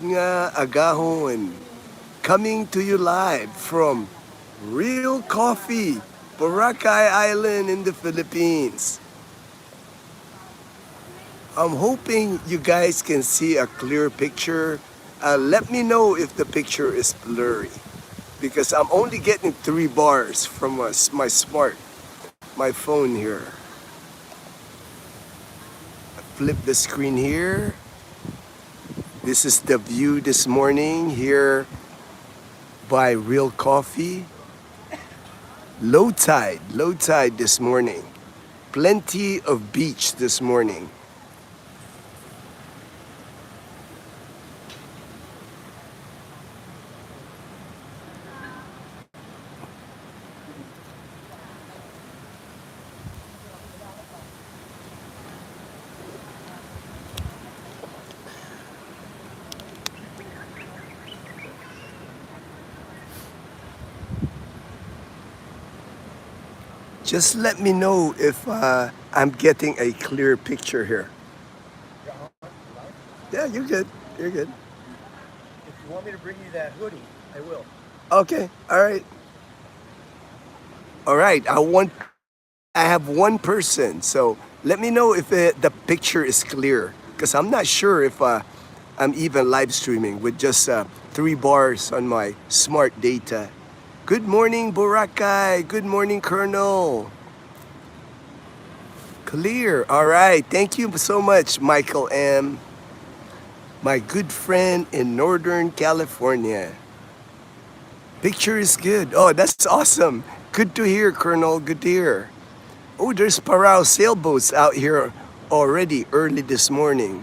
nga agahon, coming to you live from Real Coffee, Boracay Island in the Philippines. I'm hoping you guys can see a clear picture. Let me know if the picture is blurry because I'm only getting 3 bars from my phone here. Flip the screen here. This is the view this morning here by Real Coffee. Low tide this morning. Plenty of beach this morning. Just let me know if I'm getting a clear picture here. Yeah, you're good. You're good. If you want me to bring you that hoodie, I will. Okay. All right. All right. I have one person, so let me know if the picture is clear because I'm not sure if I'm even live streaming with just 3 bars on my smart data. Good morning, Boracay. Good morning, Colonel. Clear. All right. Thank you so much, Michael M., my good friend in Northern California. Picture is good. Oh, that's awesome. Good to hear, Colonel. Good to hear. Oh, there's Parao sailboats out here already early this morning.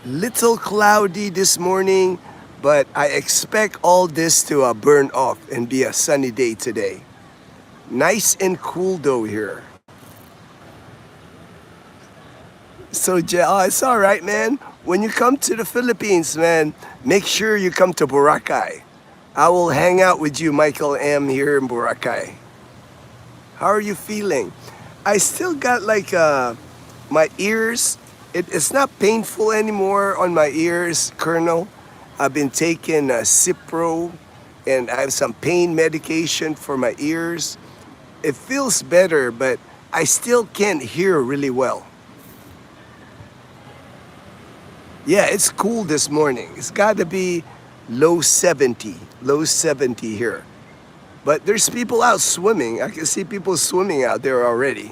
Little cloudy this morning, but I expect all this to burn off and be a sunny day today. Nice and cool though here. So, it's all right, man. When you come to the Philippines, man, make sure you come to Boracay. I will hang out with you, Michael M., here in Boracay. How are you feeling? I still got like my ears. It's not painful anymore on my ears, Colonel. I've been taking Cipro and I have some pain medication for my ears. It feels better, but I still can't hear really well. Yeah, it's cool this morning. It's got to be low 70 here. But there's people out swimming. I can see people swimming out there already.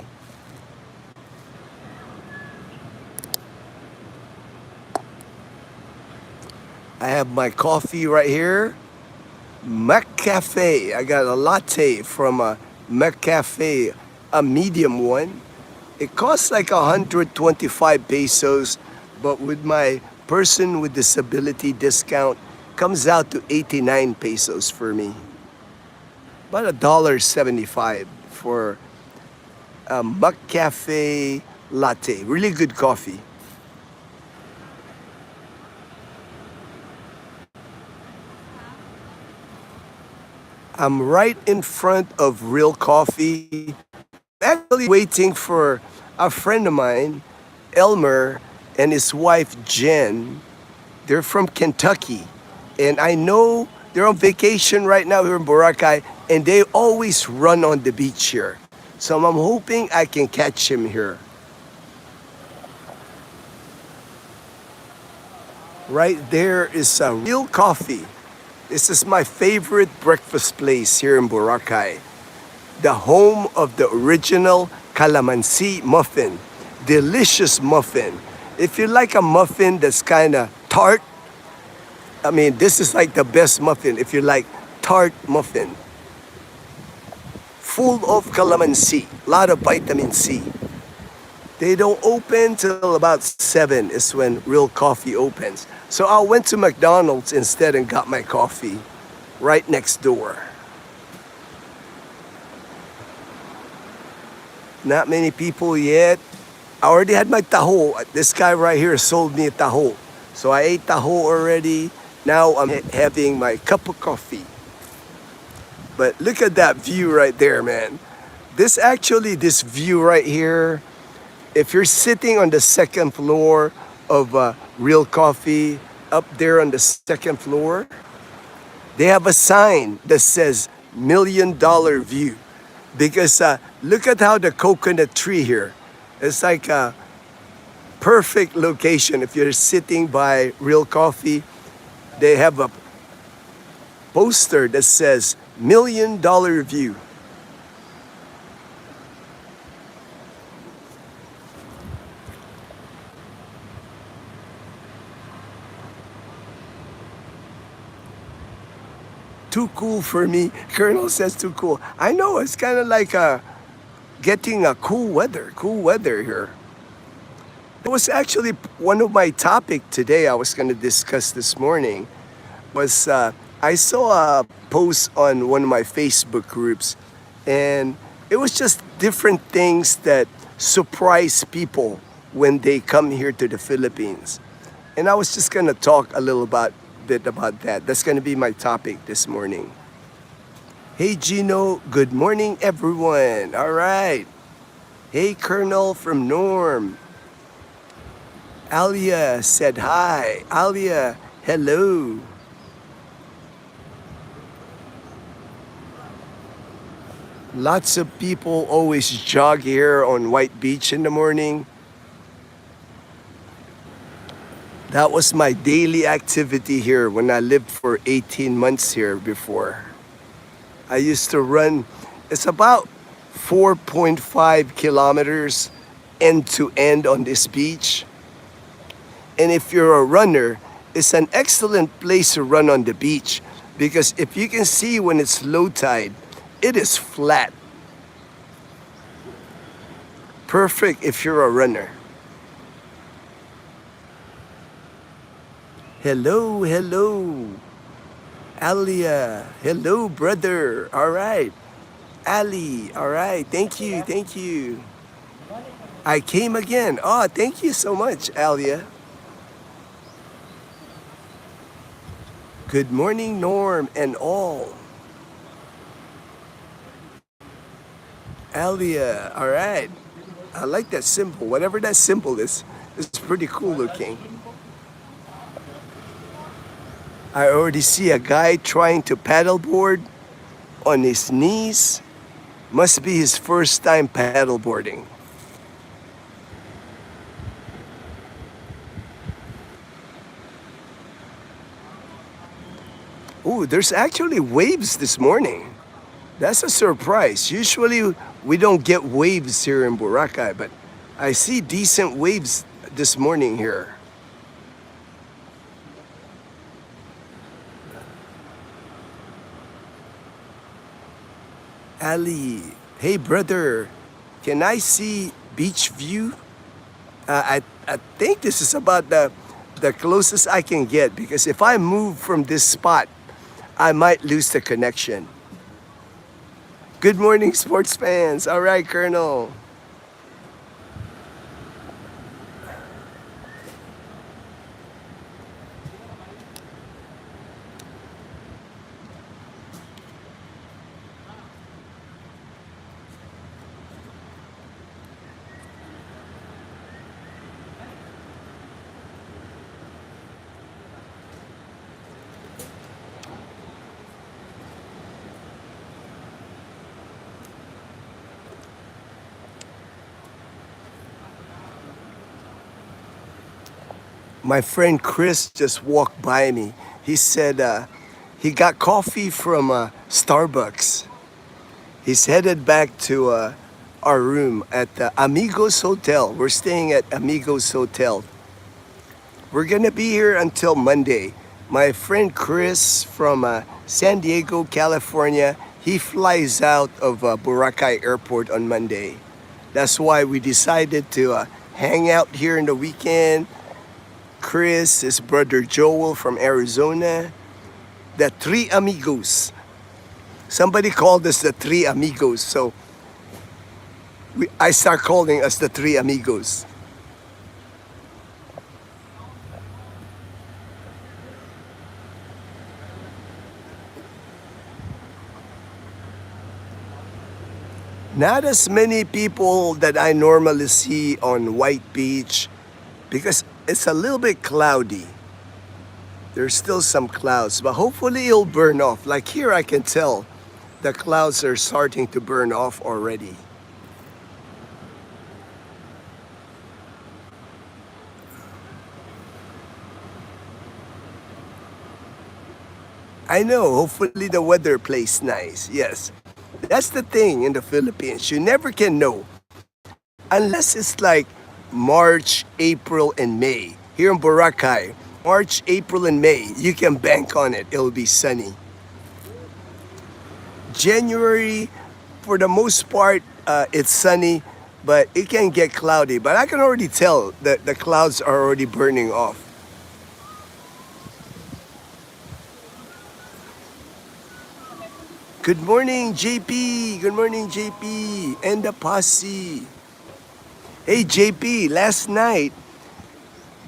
I have my coffee right here. McCafe. I got a latte from a McCafe, a medium one. It costs like 125 pesos, but with my person with disability discount, comes out to 89 pesos for me. About $1.75 for a McCafe latte. Really good coffee. I'm right in front of Real Coffee. Actually waiting for a friend of mine, Elmer, and his wife Jen. They're from Kentucky, and I know they're on vacation right now here in Boracay, and they always run on the beach here. So I'm hoping I can catch him here. Right there is a Real Coffee. This is my favorite breakfast place here in Boracay. The home of the original calamansi muffin. Delicious muffin. If you like a muffin that's kind of tart, I mean, this is like the best muffin if you like tart muffin. Full of calamansi, a lot of vitamin C. They don't open till about 7 is when Real Coffee opens. So I went to McDonald's instead and got my coffee right next door. Not many people yet. I already had my taho. This guy right here sold me a taho. So I ate taho already. Now I'm having my cup of coffee. But look at that view right there, man. This view right here, if you're sitting on the second floor of Real Coffee up there on the second floor. They have a sign that says $1,000,000 view because look at how the coconut tree here. It's like a perfect location. If you're sitting by Real Coffee, they have a poster that says $1,000,000 view. Too cool for me. Colonel says too cool. I know it's kind of like getting a cool weather here. That was actually one of my topic today I was going to discuss this morning was I saw a post on one of my Facebook groups and it was just different things that surprise people when they come here to the Philippines. And I was just going to talk a little bit about that. That's going to be my topic this morning. Hey Gino, good morning everyone. All right. Hey Colonel from Norm. Alia said hi. Alia, hello. Lots of people always jog here on White Beach in the morning. That was my daily activity here when I lived for 18 months here before. I used to run, it's about 4.5 kilometers end to end on this beach. And if you're a runner, it's an excellent place to run on the beach because if you can see when it's low tide, it is flat. Perfect if you're a runner. Hello, hello. Alia, hello, brother. All right. Ali, all right. Thank you, thank you. I came again. Oh, thank you so much, Alia. Good morning, Norm and all. Alia, all right. I like that symbol. Whatever that symbol is, it's pretty cool looking. I already see a guy trying to paddleboard on his knees. Must be his first time paddleboarding. Ooh, there's actually waves this morning. That's a surprise. Usually we don't get waves here in Boracay, but I see decent waves this morning here. Ali, hey brother, can I see beach view? I think this is about the closest I can get because if I move from this spot, I might lose the connection. Good morning, sports fans. All right, Colonel. My friend Chris just walked by me. He said he got coffee from Starbucks. He's headed back to our room at the Amigos Hotel. We're staying at Amigos Hotel. We're gonna be here until Monday. My friend Chris from San Diego, California, he flies out of Boracay Airport on Monday. That's why we decided to hang out here in the weekend. Chris, his brother Joel from Arizona, the three amigos. Somebody called us the three amigos, so I start calling us the three amigos. Not as many people that I normally see on White Beach because it's a little bit cloudy. There's still some clouds, but hopefully it'll burn off. Like here I can tell the clouds are starting to burn off already. I know, hopefully the weather plays nice. Yes. That's the thing in the Philippines. You never can know. Unless it's like March, April, and May. Here in Boracay, March, April, and May, you can bank on it. It'll be sunny. January, for the most part, it's sunny, but it can get cloudy. But I can already tell that the clouds are already burning off. Good morning, JP. Good morning, JP. And the posse. Hey, JP, last night,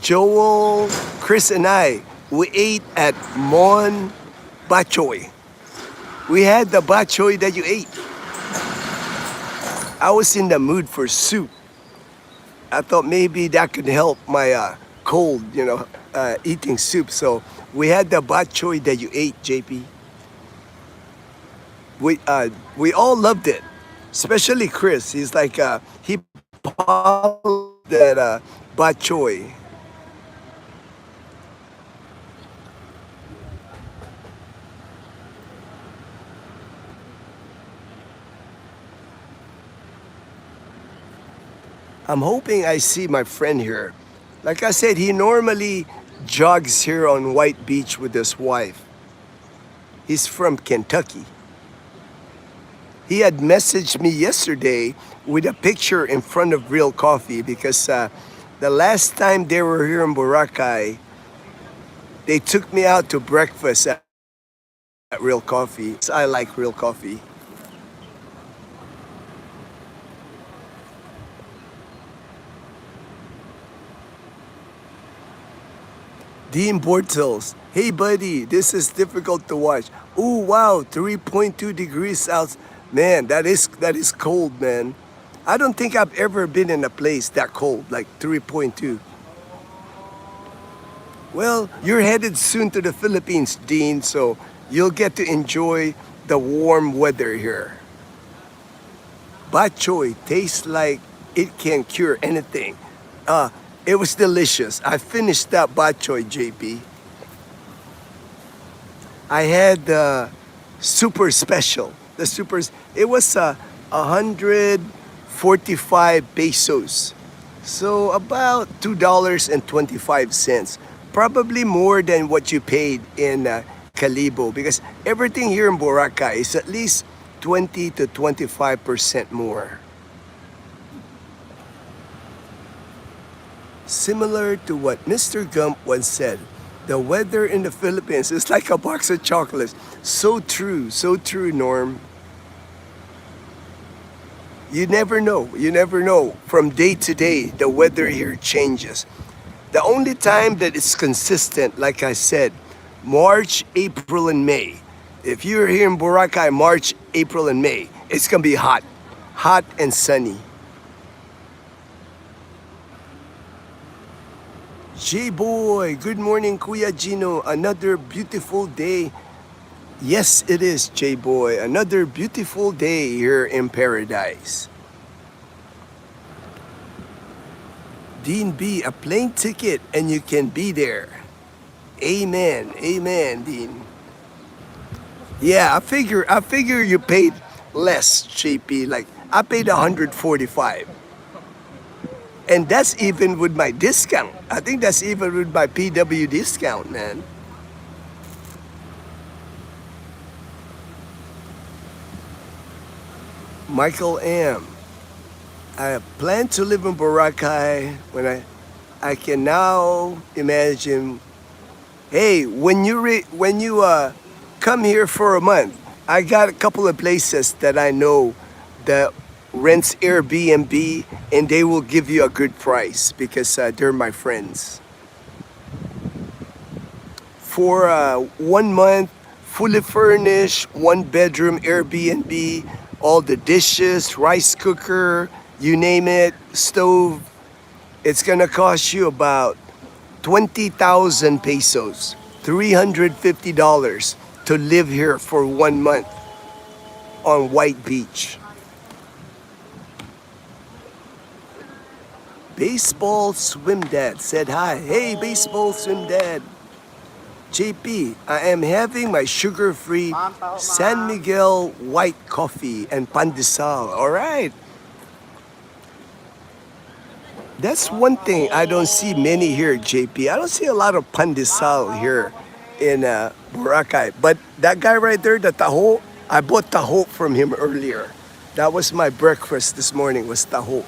Joel, Chris, and I, we ate at Mon Bachoy. We had the bachoy that you ate. I was in the mood for soup. I thought maybe that could help my cold, eating soup. So we had the bachoy that you ate, JP. We all loved it, especially Chris. He's like he polished that bok choy. I'm hoping I see my friend here. Like I said, he normally jogs here on White Beach with his wife. He's from Kentucky. He had messaged me yesterday with a picture in front of Real Coffee because the last time they were here in Boracay, they took me out to breakfast at Real Coffee. I like Real Coffee. Dean Bortles, hey buddy, this is difficult to watch. Oh wow, 3.2 degrees south. Man, that is cold, man. I don't think I've ever been in a place that cold, like 3.2. Well, you're headed soon to the Philippines, Dean, so you'll get to enjoy the warm weather here. Bok choy tastes like it can cure anything. It was delicious. I finished that bok choy, JP. I had the super special. It was 145 pesos. So about $2.25. Probably more than what you paid in Calibo because everything here in Boracay is at least 20 to 25% more. Similar to what Mr. Gump once said, the weather in the Philippines is like a box of chocolates. So true, Norm. You never know. From day to day, the weather here changes. The only time that it's consistent, like I said, March, April, and May. If you're here in Boracay, March, April, and May, it's gonna be hot and sunny. J-Boy, good morning, Kuya Gino. Another beautiful day. Yes, it is, J-Boy. Another beautiful day here in paradise. Dean B, a plane ticket and you can be there. Amen, Dean. Yeah, I figure you paid less, JP. Like I paid 145. And that's even with my discount. I think that's even with my PW discount, man. Michael M. I plan to live in Boracay when I can now imagine. Hey, when you come here for a month, I got a couple of places that I know that rents Airbnb and they will give you a good price because they're my friends. For 1 month, fully furnished, 1 bedroom Airbnb, all the dishes, rice cooker, you name it, stove, it's gonna cost you about 20,000 pesos, $350 to live here for 1 month on White Beach. Baseball Swim Dad said hi. Hey, Baseball Swim Dad. JP, I am having my sugar-free San Miguel white coffee and pandesal. All right. That's one thing I don't see many here, JP. I don't see a lot of pandesal here in Boracay. But that guy right there, the taho, I bought taho from him earlier. That was my breakfast this morning, was taho.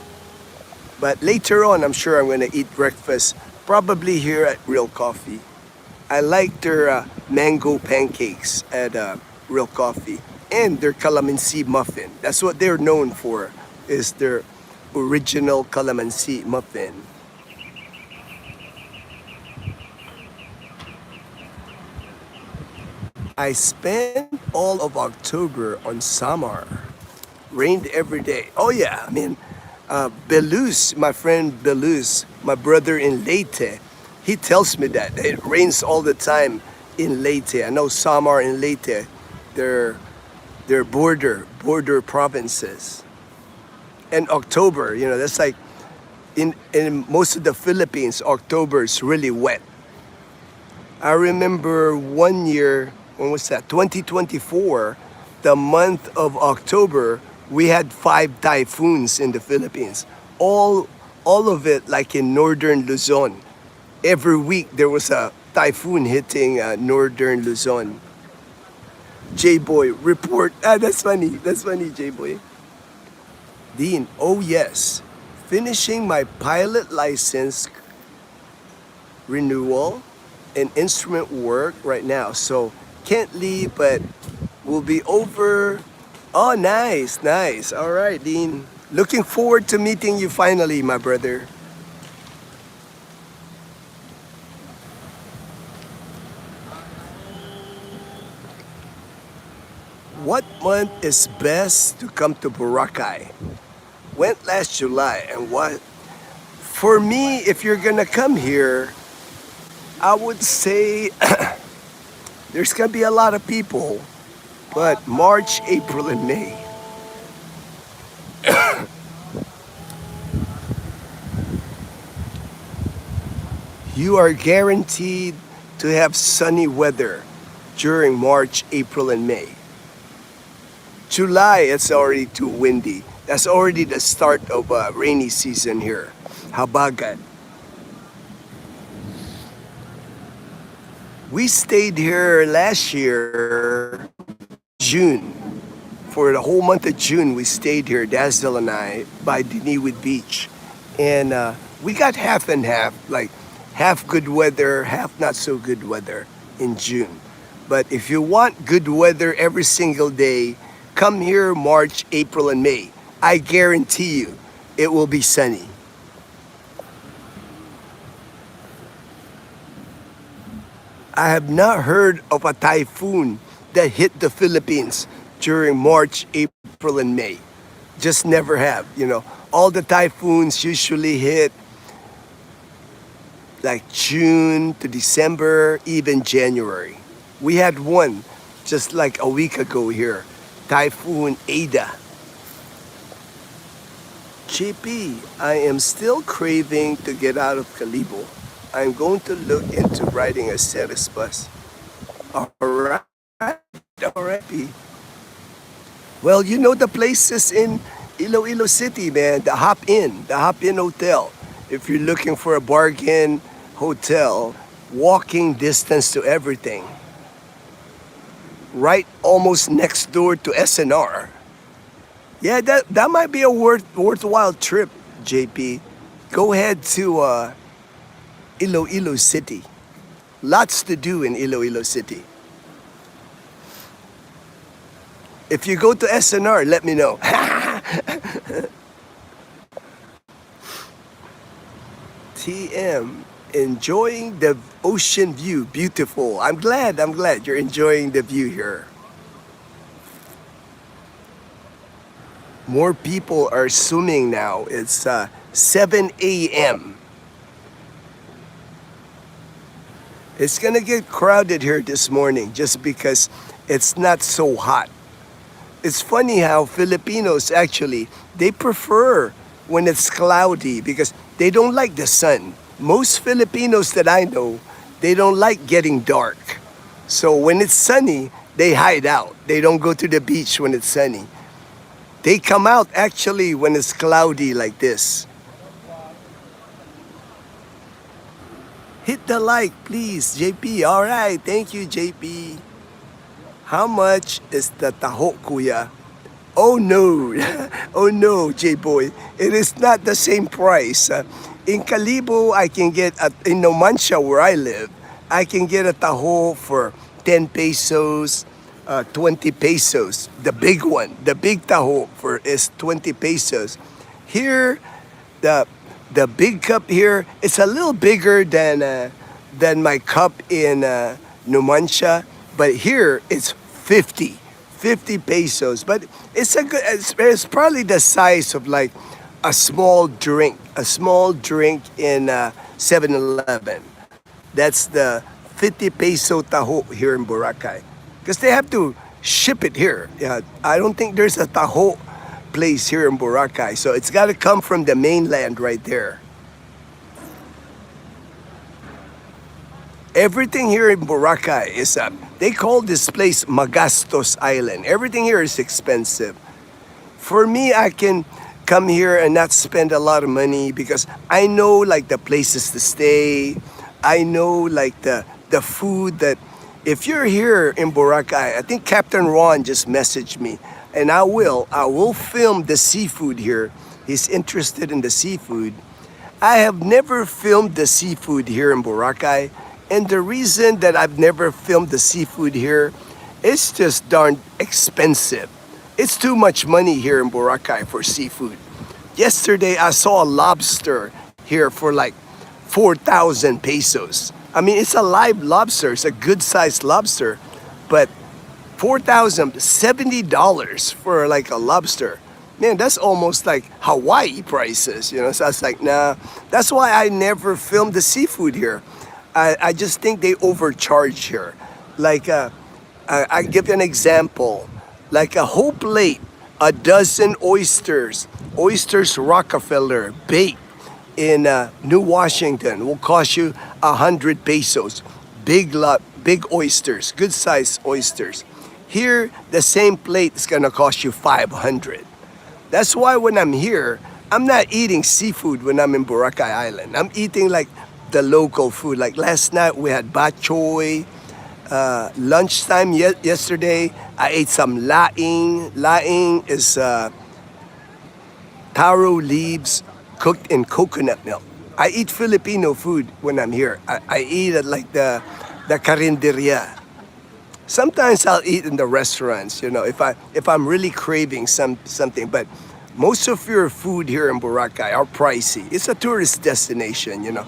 But later on, I'm sure I'm going to eat breakfast, probably here at Real Coffee. I like their mango pancakes at Real Coffee and their calamansi muffin. That's what they're known for, is their original calamansi muffin. I spent all of October on Samar. Rained every day. Oh yeah, I mean, Belus, my friend Belus, my brother in Leyte, he tells me that it rains all the time in Leyte. I know Samar and Leyte, they're border provinces. And October, you know, that's like in most of the Philippines, October is really wet. I remember one year, when was that? 2024, the month of October, we had 5 typhoons in the Philippines. All of it like in northern Luzon. Every week there was a typhoon hitting northern Luzon. J-Boy, report. Ah, that's funny. That's funny, J-Boy. Dean, oh yes. Finishing my pilot license renewal and instrument work right now. So can't leave, but we'll be over. Oh, nice, nice. All right, Dean. Looking forward to meeting you finally, my brother. What month is best to come to Boracay? Went last July, and what? For me, if you're gonna come here, I would say there's gonna be a lot of people, but March, April, and May. You are guaranteed to have sunny weather during March, April, and May. July, it's already too windy. That's already the start of rainy season here. Habagat. We stayed here last year, June. For the whole month of June, we stayed here, Dazzle and I, by Diniwid Beach. And we got half and half, like half good weather, half not so good weather in June. But if you want good weather every single day, come here March, April, and May. I guarantee you it will be sunny. I have not heard of a typhoon that hit the Philippines during March, April, and May. Just never have. You know, all the typhoons usually hit like June to December, even January. We had one just like a week ago here, Typhoon Ada. JP, I am still craving to get out of Calibo. I'm going to look into riding a Ceres bus. Alright, alright. Well, you know the places in Iloilo City, man. The Hop Inn Hotel. If you're looking for a bargain hotel, walking distance to everything. Right almost next door to SNR. Yeah, that might be a worthwhile trip, JP. Go ahead to Iloilo City. Lots to do in Iloilo City. If you go to SNR, let me know. TM, enjoying the ocean view. Beautiful. I'm glad you're enjoying the view here. More people are swimming now. It's 7 a.m. It's gonna get crowded here this morning just because it's not so hot. It's funny how Filipinos actually they prefer when it's cloudy because they don't like the sun. Most Filipinos that I know, they don't like getting dark. So when it's sunny, they hide out. They don't go to the beach when it's sunny. They come out actually when it's cloudy like this. Hit the like, please, JP. All right, thank you, JP. How much is the taho, kuya? Oh no, oh no, J-Boy. It is not the same price. In Calibo, I can get, in Numancia where I live, I can get a taho for 10 pesos, 20 pesos. The big one, the big taho is 20 pesos. Here, the the big cup here, it's a little bigger than my cup in Numancia, but here it's 50 pesos. But it's a good, it's probably the size of like a small drink in 7-Eleven. That's the 50 peso taho here in Boracay. Because they have to ship it here. Yeah, I don't think there's a taho place here in Boracay. So it's got to come from the mainland right there. Everything here in Boracay is they call this place Magastos Island. Everything here is expensive. For me, I can come here and not spend a lot of money because I know like the places to stay. I know like the food that if you're here in Boracay, I think Captain Ron just messaged me and I will film the seafood here. He's interested in the seafood. I have never filmed the seafood here in Boracay. And the reason that I've never filmed the seafood here, it's just darn expensive. It's too much money here in Boracay for seafood. Yesterday, I saw a lobster here for like 4,000 pesos. I mean, it's a live lobster. It's a good sized lobster. But $70 for like a lobster. Man, that's almost like Hawaii prices, you know. So I was like, nah. That's why I never filmed the seafood here. I just think they overcharge here. Like, I give you an example. Like a whole plate, a dozen oysters Rockefeller baked in New Washington will cost you 100 pesos. Big oysters, good sized oysters. Here, the same plate is gonna cost you 500. That's why when I'm here, I'm not eating seafood when I'm in Boracay Island. I'm eating like the local food. Like last night we had bak choy. Lunchtime yesterday I ate some laing. Laing is taro leaves cooked in coconut milk. I eat Filipino food when I'm here. I eat at like the carinderia. Sometimes I'll eat in the restaurants, you know, if I'm really craving something. But most of your food here in Boracay are pricey. It's a tourist destination, you know.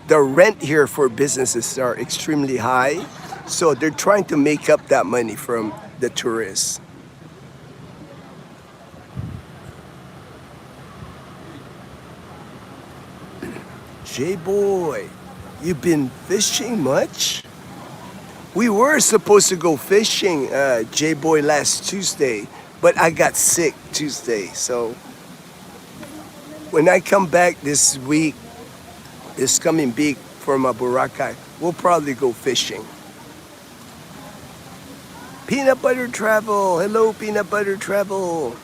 The rent here for businesses are extremely high, so they're trying to make up that money from the tourists. J-Boy, you've been fishing much? We were supposed to go fishing, J-Boy, last Tuesday, but I got sick Tuesday. So when I come back this coming week from Boracay, we'll probably go fishing. Peanut Butter Travel. Hello, Peanut Butter Travel.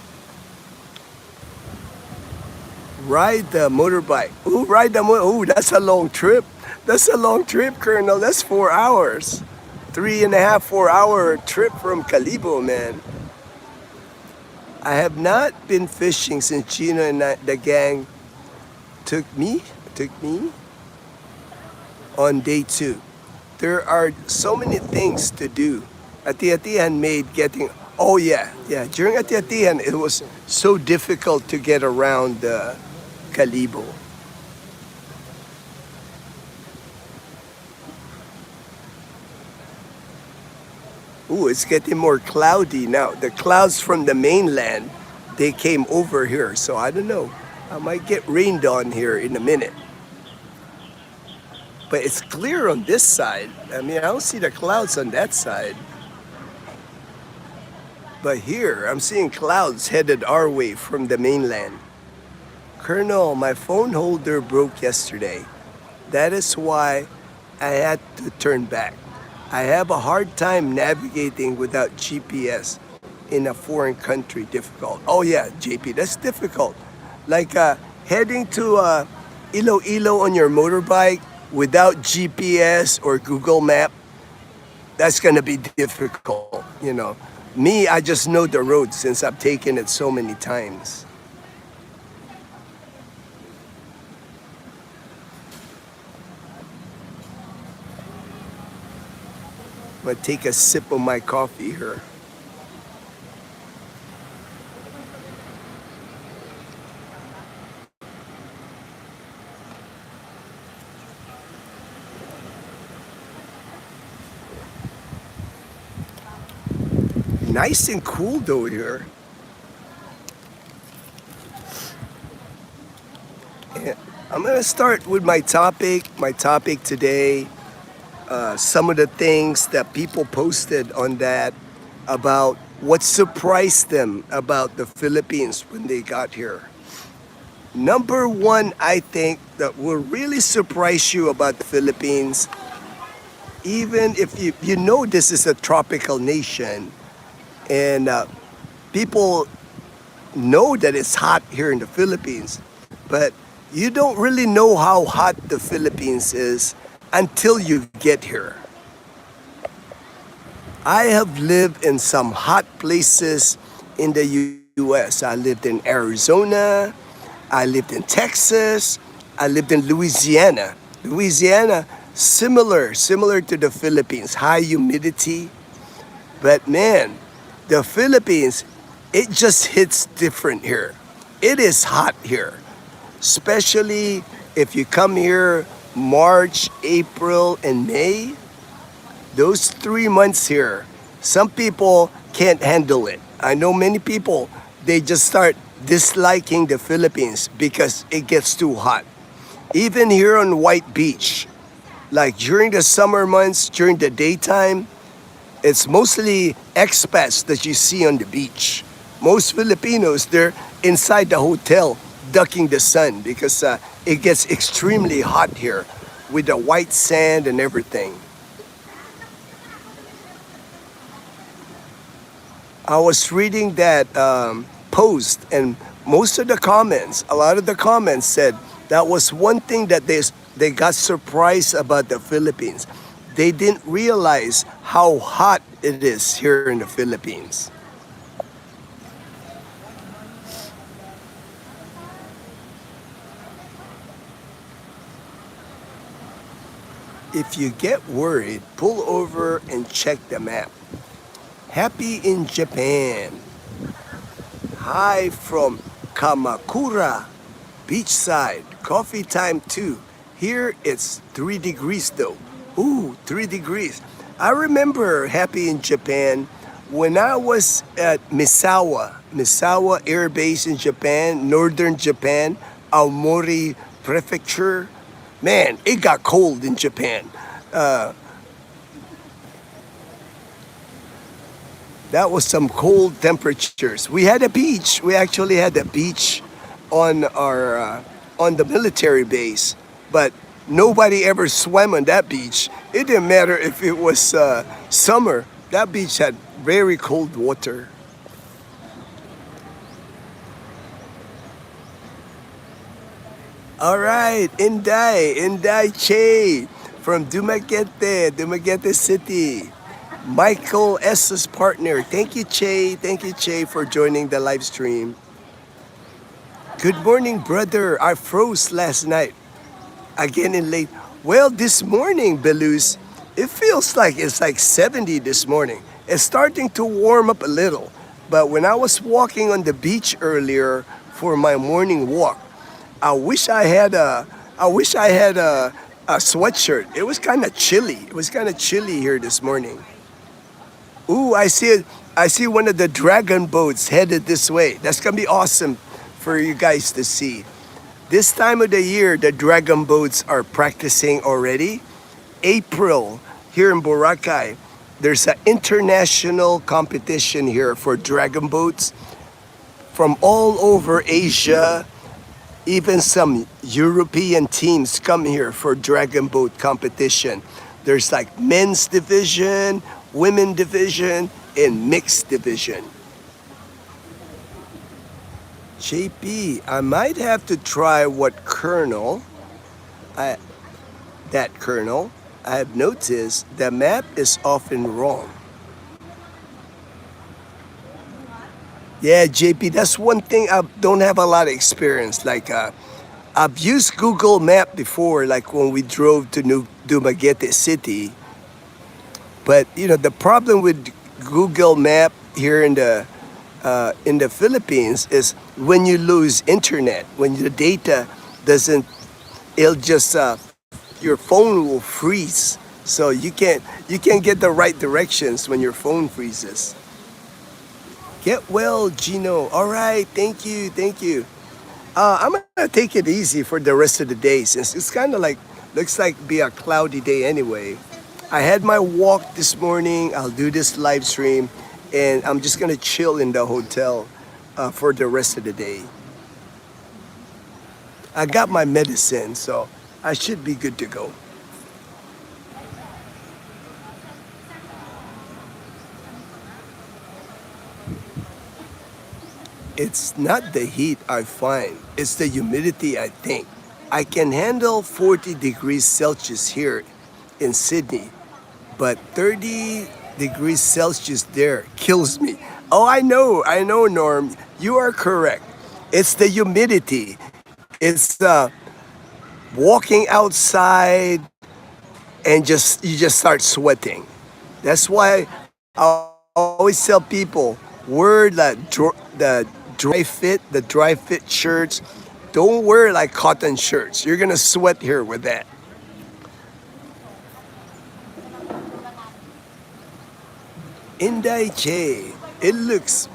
Ride the motorbike. Ooh, Ooh, that's a long trip. That's a long trip, Colonel. That's 4 hours. 3.5, 4 hour trip from Calibo, man. I have not been fishing since Gino and the gang took me on day 2. There are so many things to do. Ati-atihan made getting, oh yeah. During Ati-atihan, it was so difficult to get around Calibo. Ooh, it's getting more cloudy now. The clouds from the mainland, they came over here. So I don't know. I might get rained on here in a minute. but it's clear on this side. I mean, I don't see the clouds on that side. But here, I'm seeing clouds headed our way from the mainland. Colonel, my phone holder broke yesterday. That is why I had to turn back. I have a hard time navigating without GPS in a foreign country. Difficult. Oh yeah, JP, that's difficult. Like heading to Iloilo on your motorbike without GPS or Google Map, that's gonna be difficult, you know. Me, I just know the road since I've taken it so many times. I'm gonna take a sip of my coffee here. Nice and cool though here. And I'm gonna start with my topic. My topic today, some of the things that people posted on that about what surprised them about the Philippines when they got here. Number one, I think that will really surprise you about the Philippines, even if you know this is a tropical nation, and people know that it's hot here in the Philippines, but you don't really know how hot the Philippines is until you get here. I have lived in some hot places in the US. I lived in Arizona, I lived in Texas, I lived in Louisiana. Louisiana, similar to the Philippines, high humidity. But man, the Philippines, it just hits different here. It is hot here, especially if you come here March, April, and May. Those 3 months here, some people can't handle it. I know many people, they just start disliking the Philippines because it gets too hot. Even here on White Beach, like during the summer months, during the daytime, it's mostly expats that you see on the beach. Most Filipinos, they're inside the hotel ducking the sun because it gets extremely hot here with the white sand and everything. I was reading that post, and most of the comments, a lot of the comments said that was one thing that they got surprised about the Philippines. They didn't realize how hot it is here in the Philippines. If you get worried, pull over and check the map. Happy in Japan. Hi from Kamakura, beachside, coffee time too. Here it's 3 degrees though. Ooh, 3 degrees. I remember Happy in Japan when I was at Misawa Air Base in Japan, northern Japan, Aomori Prefecture. Man, it got cold in Japan. That was some cold temperatures. We had a beach. We actually had a beach on our on the military base, but nobody ever swam on that beach. It didn't matter if it was summer. That beach had very cold water. All right, Inday Che from Dumaguete City. Michael S.'s partner. Thank you, Che, for joining the live stream. Good morning, brother. I froze last night. Again in late. Well, this morning, Belus, it feels like it's like 70 this morning. It's starting to warm up a little. But when I was walking on the beach earlier for my morning walk, I wish I had a sweatshirt. It was kind of chilly. It was kind of chilly here this morning. Ooh, I see it. I see one of the dragon boats headed this way. That's gonna be awesome for you guys to see. This time of the year, the dragon boats are practicing already. April, here in Boracay, there's an international competition here for dragon boats from all over Asia. Even some European teams come here for dragon boat competition. There's like men's division, women division, and mixed division. JP, I might have to try what kernel, I, that kernel. I have noticed the map is often wrong. Yeah, JP, that's one thing I don't have a lot of experience. I've used Google Map before, like when we drove to New Dumaguete City. But the problem with Google Map here in the Philippines is when you lose internet, when the data doesn't, it'll just your phone will freeze. So you can't get the right directions when your phone freezes. Get well, Gino. All right, thank you, thank you. I'm gonna take it easy for the rest of the day since it's kind of like looks like be a cloudy day anyway. I had my walk this morning. I'll do this live stream, and I'm just gonna chill in the hotel for the rest of the day. I got my medicine, so I should be good to go. It's not the heat I find, it's the humidity I think. I can handle 40 degrees Celsius here in Sydney, but 30 degrees Celsius there kills me. Oh, I know, Norm. You are correct. It's the humidity. It's walking outside and you just start sweating. That's why I always tell people wear the dry fit shirts. Don't wear like cotton shirts. You're gonna sweat here with that. Inday Che, it looks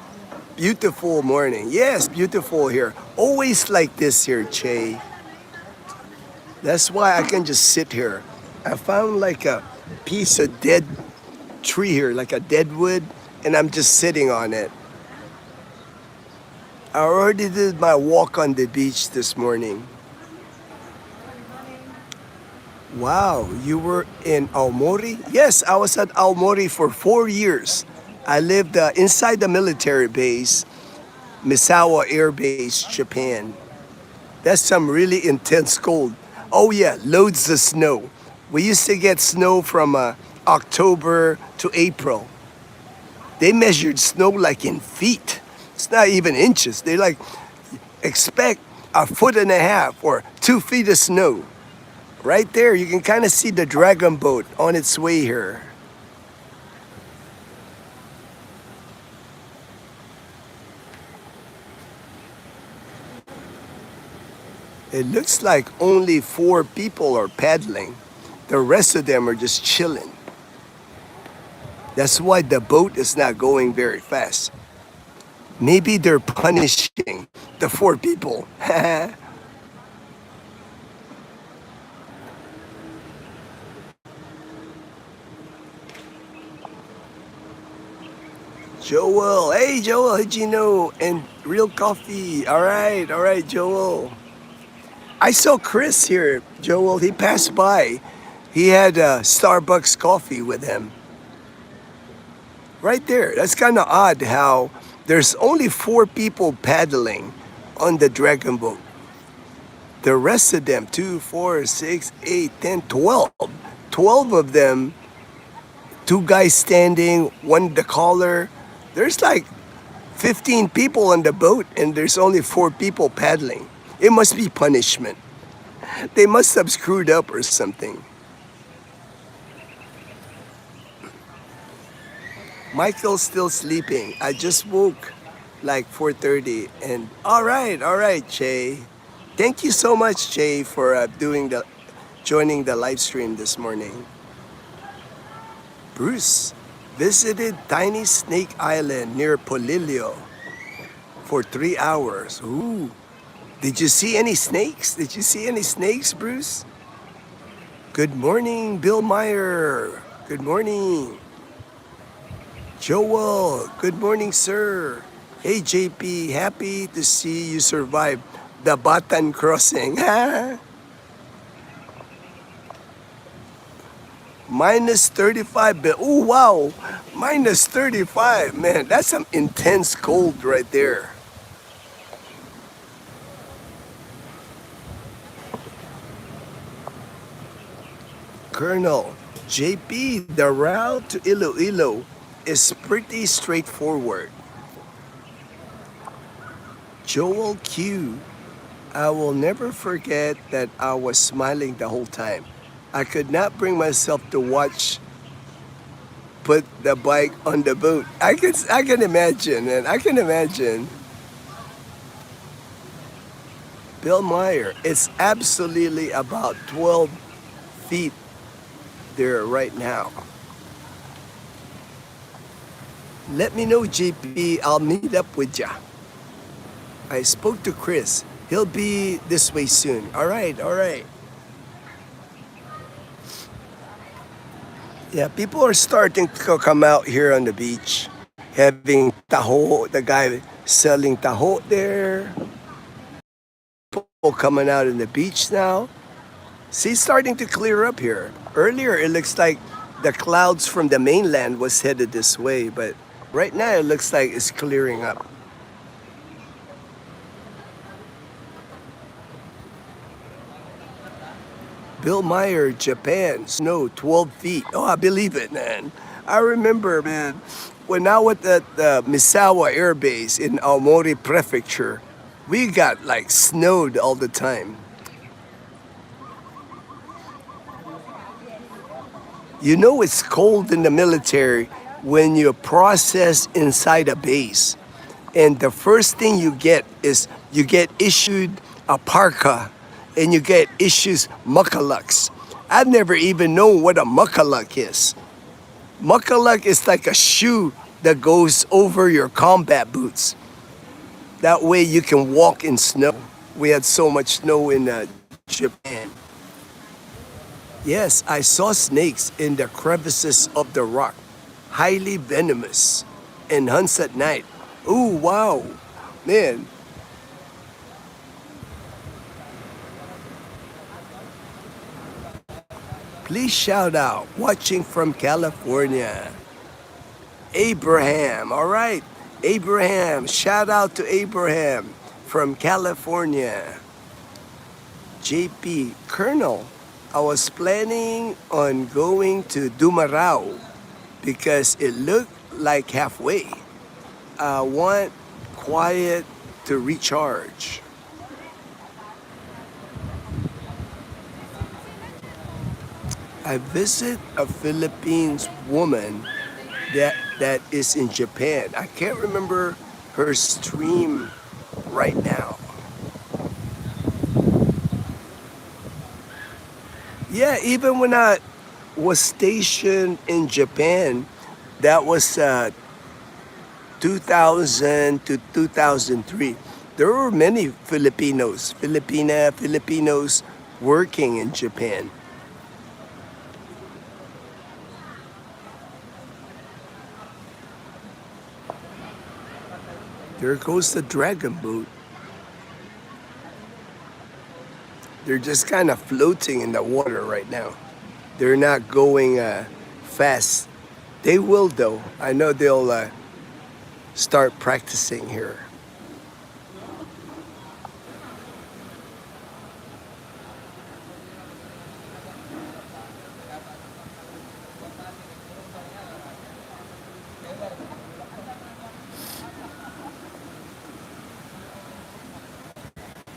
beautiful morning. Yes, beautiful here. Always like this here, Che. That's why I can just sit here. I found like a piece of dead tree here, like a dead wood, and I'm just sitting on it. I already did my walk on the beach this morning. Wow, you were in Aomori? Yes, I was at Aomori for 4 years. I lived inside the military base, Misawa Air Base, Japan. That's some really intense cold. Oh yeah, loads of snow. We used to get snow from October to April. They measured snow like in feet. It's not even inches. They like expect a foot and a half or 2 feet of snow. Right there, you can kind of see the dragon boat on its way here. It looks like only 4 people are paddling. The rest of them are just chilling. That's why the boat is not going very fast. Maybe they're punishing the 4 people. Joel, hey Joel, how'd you know? And real coffee. All right, Joel. I saw Chris here, Joel. He passed by. He had Starbucks coffee with him. Right there. That's kind of odd how there's only 4 people paddling on the dragon boat. The rest of them, 2, 4, 6, 8, 10, 12. 12 of them, 2 guys standing, one the caller. There's like 15 people on the boat and there's only 4 people paddling. It must be punishment. They must have screwed up or something. Michael's still sleeping. I just woke like 4:30 and all right, Che. Thank you so much, Che, for joining the live stream this morning. Bruce visited Tiny Snake Island near Polillo for 3 hours. Ooh. Did you see any snakes? Did you see any snakes, Bruce? Good morning, Bill Meyer. Good morning. Joel, good morning, sir. Hey, JP, happy to see you survive the Batan crossing. Minus 35. Oh, wow. Minus 35. Man, that's some intense cold right there. Colonel, JP, the route to Iloilo is pretty straightforward. Joel Q, I will never forget that I was smiling the whole time. I could not bring myself to watch put the bike on the boat. I can imagine, and I can imagine. Bill Meyer, it's absolutely about 12 feet there right now. Let me know, JP. I'll meet up with ya. I spoke to Chris. He'll be this way soon. All right, all right. Yeah, people are starting to come out here on the beach, having taho, the guy selling taho there. People coming out in the beach now. See, it's starting to clear up here. Earlier, it looks like the clouds from the mainland was headed this way, but right now it looks like it's clearing up. Bill Meyer, Japan, snow 12 feet. Oh, I believe it, man. I remember, man, when I was at the Misawa Air Base in Aomori Prefecture, we got like snowed all the time. You know it's cold in the military when you process inside a base. And the first thing you get is you get issued a parka and you get issues muckalucks. I've never even known what a muckaluck is. Muckaluck is like a shoe that goes over your combat boots. That way you can walk in snow. We had so much snow in Japan. Yes, I saw snakes in the crevices of the rock, highly venomous, and hunts at night. Ooh, wow, man. Please shout out, watching from California. Abraham, all right. Abraham, shout out to Abraham from California. JP, Colonel, I was planning on going to Dumarao because it looked like halfway. I want quiet to recharge. I visit a Philippines woman that is in Japan. I can't remember her stream right now. Yeah, even when I was stationed in Japan, that was 2000 to 2003. There were many Filipinos working in Japan. There goes the dragon boat. They're just kind of floating in the water right now. They're not going fast. They will though. I know they'll start practicing here.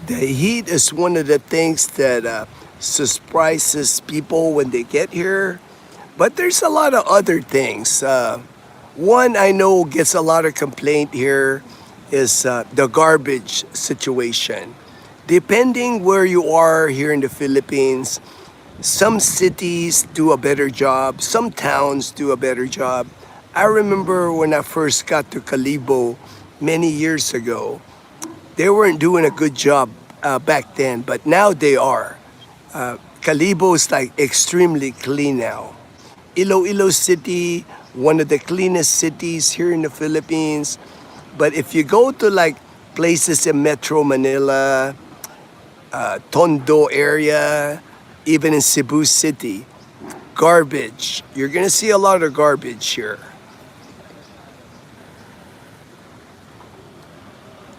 The heat is one of the things that surprises people when they get here. But there's a lot of other things. One I know gets a lot of complaint here is the garbage situation. Depending where you are here in the Philippines, some cities do a better job, some towns do a better job. I remember when I first got to Kalibo many years ago, they weren't doing a good job back then, but now they are. Calibo is like extremely clean now. Iloilo City, one of the cleanest cities here in the Philippines. But if you go to like places in Metro Manila, Tondo area, even in Cebu City, garbage. You're gonna see a lot of garbage here.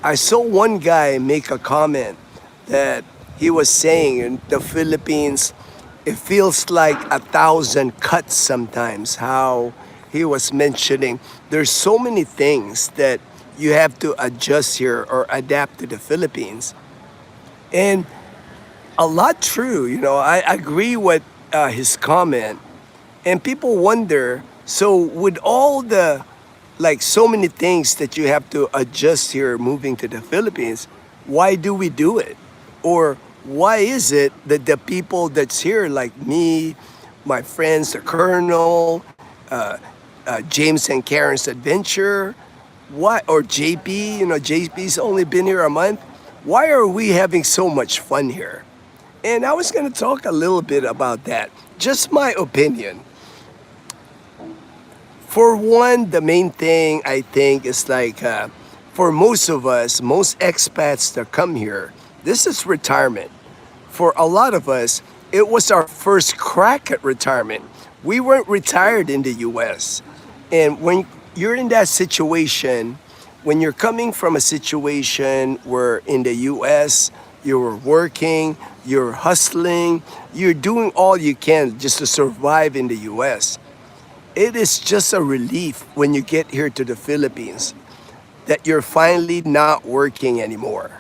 I saw one guy make a comment that he was saying in the Philippines, it feels like 1,000 cuts sometimes. How he was mentioning there's so many things that you have to adjust here or adapt to the Philippines. And a lot true, I agree with his comment. And people wonder, so with all the like so many things that you have to adjust here moving to the Philippines, why do we do it? Or why is it that the people that's here, like me, my friends, the Colonel, James and Karen's Adventure, why, or JP, JP's only been here a month, why are we having so much fun here? And I was going to talk a little bit about that. Just my opinion. For one, the main thing I think is like for most of us, most expats that come here, this is retirement. For a lot of us, it was our first crack at retirement. We weren't retired in the US. And when you're in that situation, when you're coming from a situation where in the US, you were working, you're hustling, you're doing all you can just to survive in the US. It is just a relief when you get here to the Philippines that you're finally not working anymore.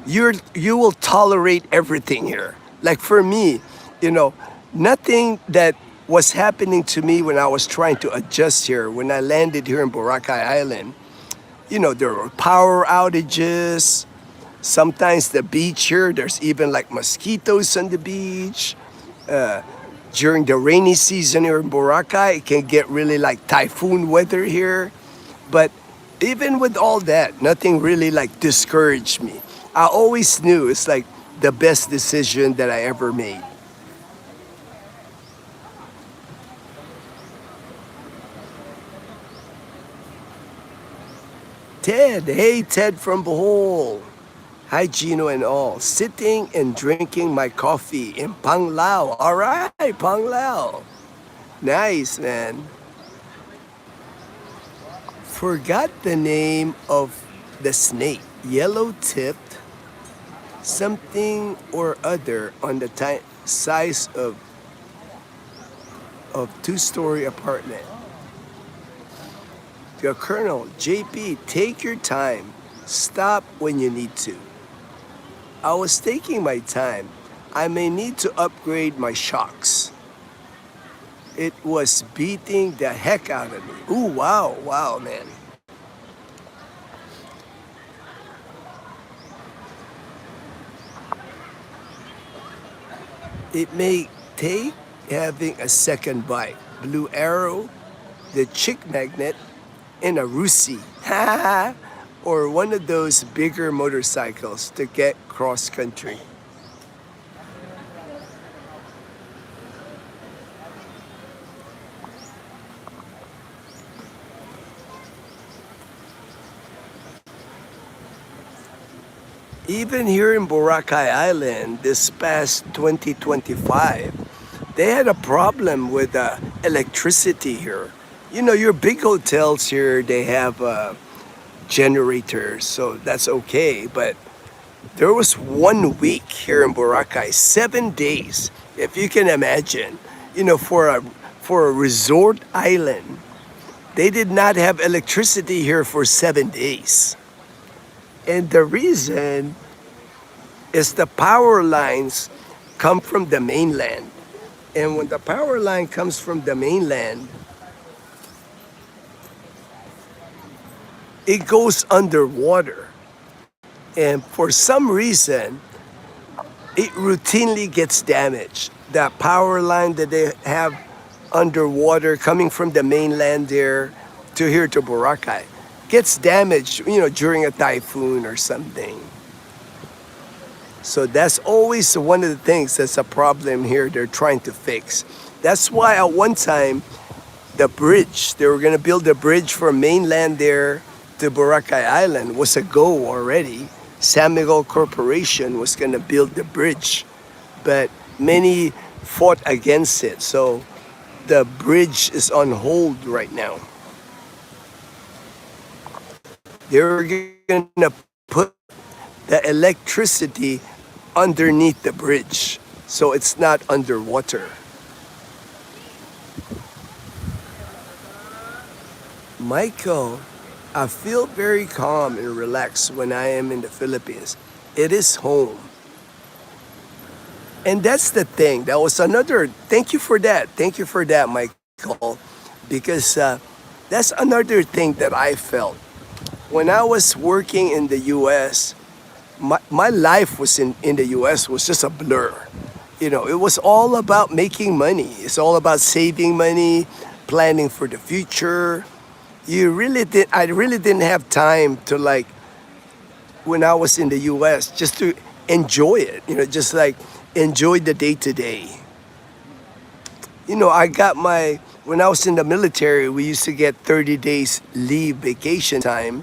You will tolerate everything here. Like for me, you know, nothing that was happening to me when I was trying to adjust here, when I landed here in Boracay Island. There were power outages. Sometimes the beach here, there's even like mosquitoes on the beach. During the rainy season here in Boracay, it can get really like typhoon weather here. But even with all that, nothing really like discouraged me. I always knew it's like the best decision that I ever made. Ted, hey Ted from Bohol. Hi Gino and all. Sitting and drinking my coffee in Panglao. All right, Panglao. Nice, man. Forgot the name of the snake. Yellow tipped something or other on the size of two-story apartment. The Colonel, JP, take your time. Stop when you need to. I was taking my time. I may need to upgrade my shocks. It was beating the heck out of me. Ooh, wow, wow, man. It may take having a second bite. Blue Arrow, the Chick Magnet, and a Rusi. Or one of those bigger motorcycles to get cross country. Even here in Boracay Island, this past 2025, they had a problem with electricity here. Your big hotels here, they have generators, so that's okay. But there was one week here in Boracay, 7 days, if you can imagine, for a resort island, they did not have electricity here for 7 days. And the reason is the power lines come from the mainland. And when the power line comes from the mainland, it goes underwater. And for some reason, it routinely gets damaged. The power line that they have underwater coming from the mainland there to here to Boracay gets damaged, during a typhoon or something. So that's always one of the things that's a problem here they're trying to fix. That's why at one time, the bridge, they were going to build a bridge from mainland there to Boracay Island was a go already. San Miguel Corporation was going to build the bridge, but many fought against it. So the bridge is on hold right now. They're going to put the electricity underneath the bridge so it's not underwater. Michael, I feel very calm and relaxed when I am in the Philippines. It is home. And that's the thing. That was another, thank you for that. Thank you for that, Michael. Because that's another thing that I felt. When I was working in the US, my life was in the US was just a blur. You know, it was all about making money. It's all about saving money, planning for the future. I really didn't have time to like when I was in the US just to enjoy it, you know, just like enjoy the day to day. You know, when I was in the military, we used to get 30 days leave vacation time,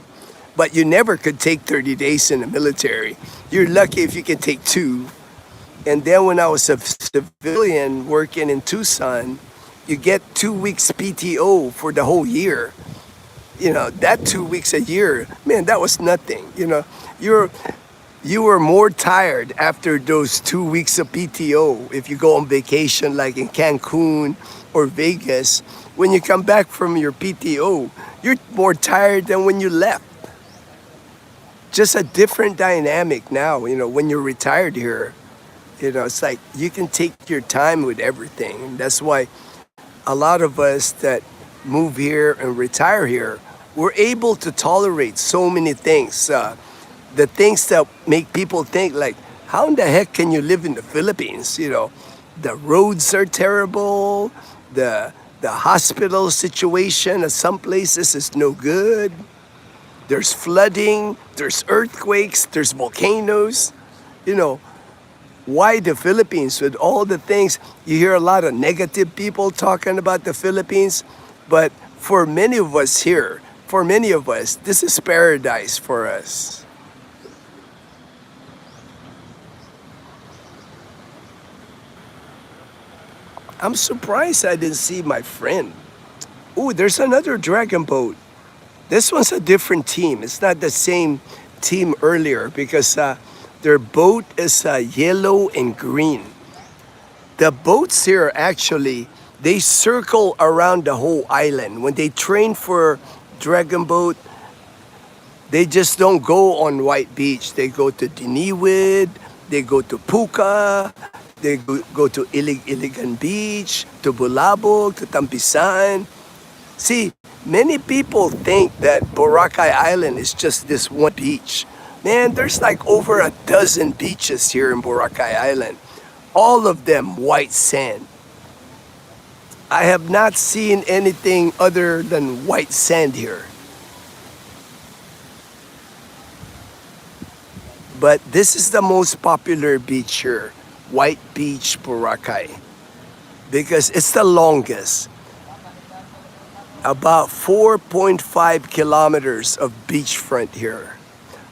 but you never could take 30 days in the military. You're lucky if you can take two. And then when I was a civilian working in Tucson, you get 2 weeks PTO for the whole year. You know, that 2 weeks a year, man, that was nothing. You know, you were more tired after those 2 weeks of PTO if you go on vacation like in Cancun or Vegas. When you come back from your PTO, you're more tired than when you left. Just a different dynamic now, you know, when you're retired here. You know, it's like you can take your time with everything. And that's why a lot of us that move here and retire here, we're able to tolerate so many things. The things that make people think like, how in the heck can you live in the Philippines? You know, the roads are terrible. The hospital situation at some places is no good. There's flooding. There's earthquakes. There's volcanoes. You know, why the Philippines with all the things? You hear a lot of negative people talking about the Philippines, but for many of us here, for many of us, this is paradise for us. I'm surprised I didn't see my friend. Oh, there's another dragon boat. This one's a different team. It's not the same team earlier because their boat is yellow and green. The boats here actually, they circle around the whole island. When they train for dragon boat, they just don't go on White Beach. They go to Diniwid, they go to Puka, they go to Iligan Beach, to Bulabog, to Tampisan. See, many people think that Boracay Island is just this one beach. Man, there's like over a dozen beaches here in Boracay Island. All of them white sand. I have not seen anything other than white sand here. But this is the most popular beach here, White Beach, Boracay, because it's the longest. About 4.5 kilometers of beachfront here.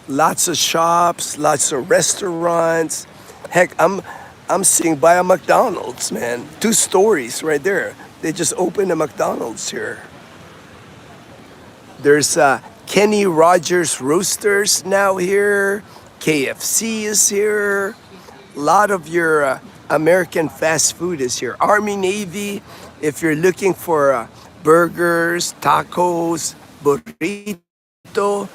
Lots of shops, lots of restaurants. Heck, I'm sitting by a McDonald's, man. 2 stories right there. They just opened a McDonald's here. There's Kenny Rogers Roasters now here. KFC is here. A lot of your American fast food is here. Army Navy, if you're looking for burgers, tacos, burrito,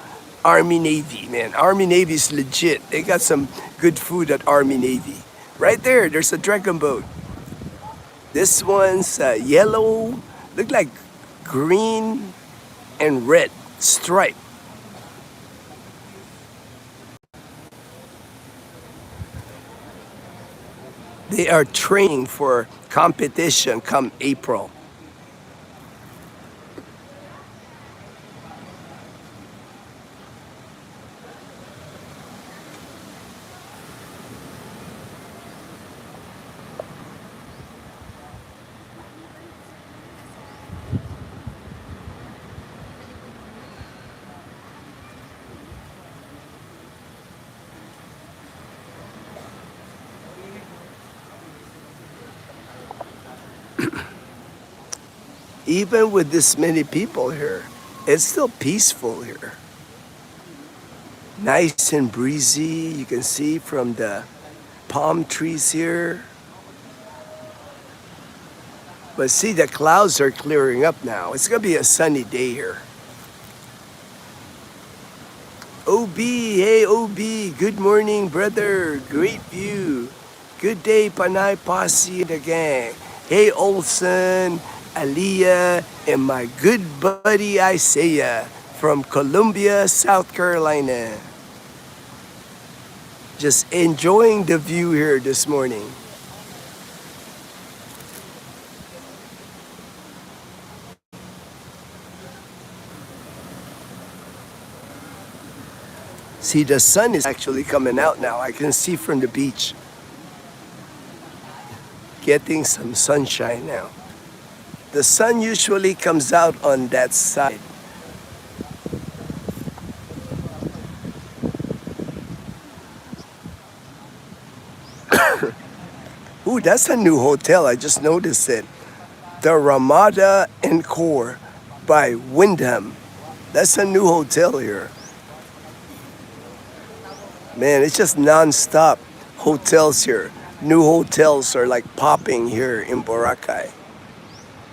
Army Navy, man. Army Navy is legit. They got some good food at Army Navy. Right there, there's a dragon boat. This one's yellow, look like green and red stripe. They are training for competition come April. Even with this many people here, it's still peaceful here. Nice and breezy. You can see from the palm trees here. But see, the clouds are clearing up now. It's going to be a sunny day here. OB, hey OB, good morning, brother. Great view. Good day, Panay Posse and the gang. Hey Olson, Aliyah, and my good buddy Isaiah from Columbia, South Carolina. Just enjoying the view here this morning. See, the sun is actually coming out now. I can see from the beach. Getting some sunshine now. The sun usually comes out on that side. Ooh, that's a new hotel. I just noticed it. The Ramada Encore by Wyndham. That's a new hotel here. Man, it's just non-stop hotels here. New hotels are like popping here in Boracay.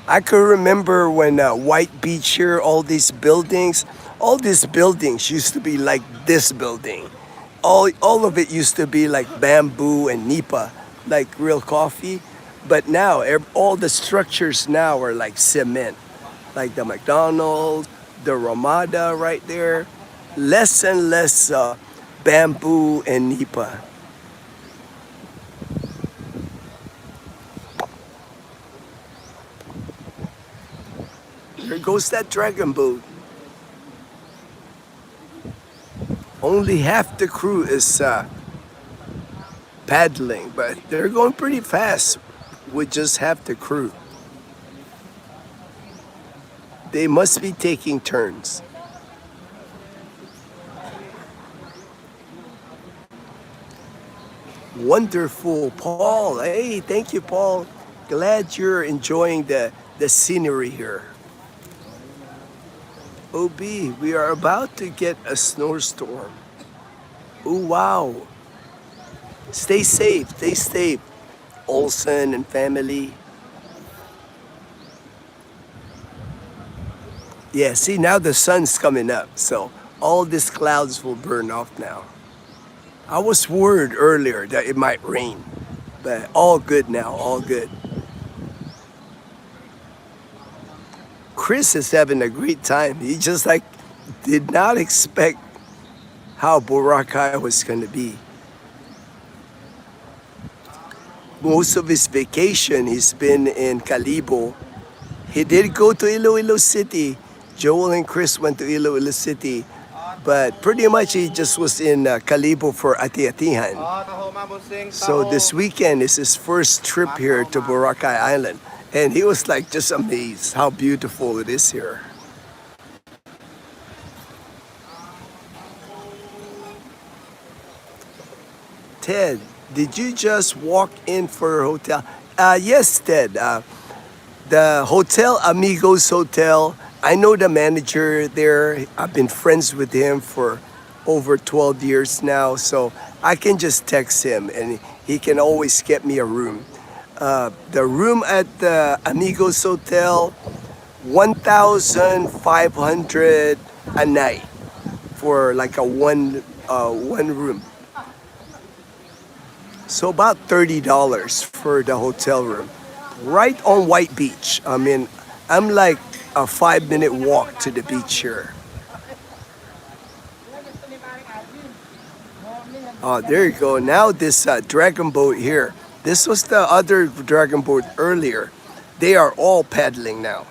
I could remember when White Beach here, all these buildings used to be like this building. All of it used to be like bamboo and nipa, like real coffee. But now, all the structures now are like cement, like the McDonald's, the Ramada right there. Less and less bamboo and nipa. There goes that dragon boat. Only half the crew is paddling, but they're going pretty fast with just half the crew. They must be taking turns. Wonderful, Paul. Hey, thank you, Paul. Glad you're enjoying the scenery here. OB, we are about to get a snowstorm. Oh, wow. Stay safe, Olson and family. Yeah, see, now the sun's coming up, so all these clouds will burn off now. I was worried earlier that it might rain, but all good now, all good. Chris is having a great time. He just like did not expect how Boracay was going to be. Most of his vacation he's been in Calibo. He did go to Iloilo City. Joel and Chris went to Iloilo City, but pretty much he just was in Calibo for Ati-Atihan. So this weekend is his first trip here to Boracay Island. And he was like just amazed how beautiful it is here. Ted, did you just walk in for a hotel? Yes, Ted. The Hotel Amigos Hotel. I know the manager there. I've been friends with him for over 12 years now. So I can just text him and he can always get me a room. The room at the Amigos Hotel, 1,500 a night for like a one room. So about $30 for the hotel room, right on White Beach. I mean, I'm like a 5-minute walk to the beach here. Oh, there you go. Now this dragon boat here. This was the other dragon boat earlier. They are all paddling now.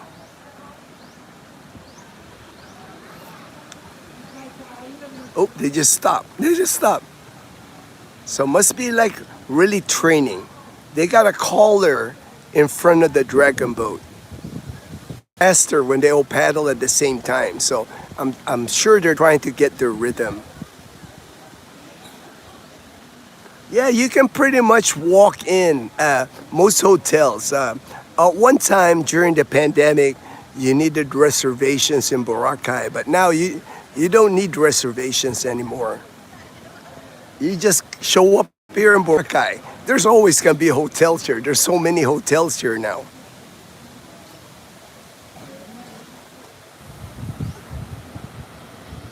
Oh, they just stopped. They just stopped. So must be like really training. They got a collar in front of the dragon boat. Faster when they all paddle at the same time. So I'm sure they're trying to get their rhythm. Yeah, you can pretty much walk in most hotels. One time during the pandemic, you needed reservations in Boracay, but now you don't need reservations anymore. You just show up here in Boracay. There's always gonna be hotels here. There's so many hotels here now.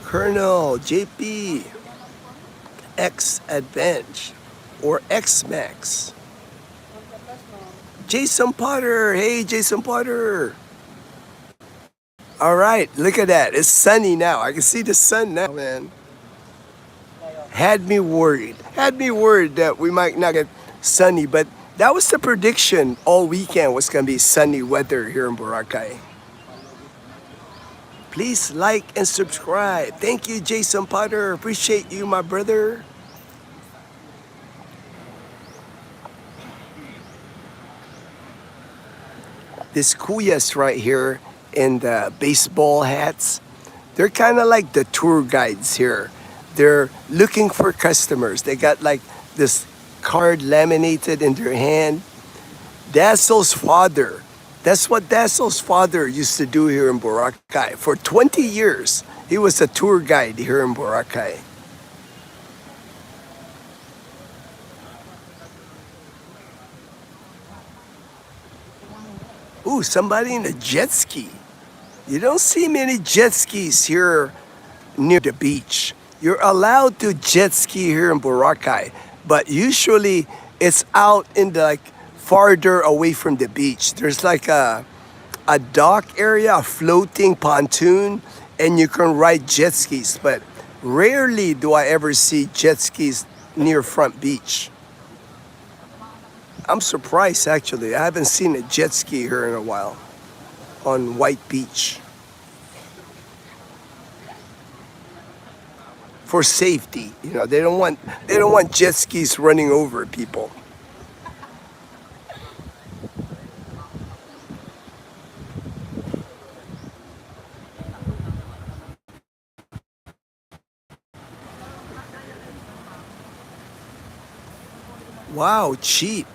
Colonel JP X Advance or X Max. Jason Potter. Hey, Jason Potter. All right, look at that. It's sunny now. I can see the sun now, man. Had me worried. Had me worried that we might not get sunny, but that was the prediction all weekend was going to be sunny weather here in Boracay. Please like and subscribe. Thank you, Jason Potter. Appreciate you, my brother. This kuyas right here in the baseball hats, they're kind of like the tour guides here. They're looking for customers. They got like this card laminated in their hand. Dassel's father, that's what Dassel's father used to do here in Boracay. For 20 years, he was a tour guide here in Boracay. Ooh, somebody in a jet ski. You don't see many jet skis here near the beach. You're allowed to jet ski here in Boracay, but usually it's out in the like farther away from the beach. There's like a dock area, a floating pontoon, and you can ride jet skis, but rarely do I ever see jet skis near Front Beach. I'm surprised actually. I haven't seen a jet ski here in a while on White Beach. For safety, you know, they don't want jet skis running over people. Wow, cheap.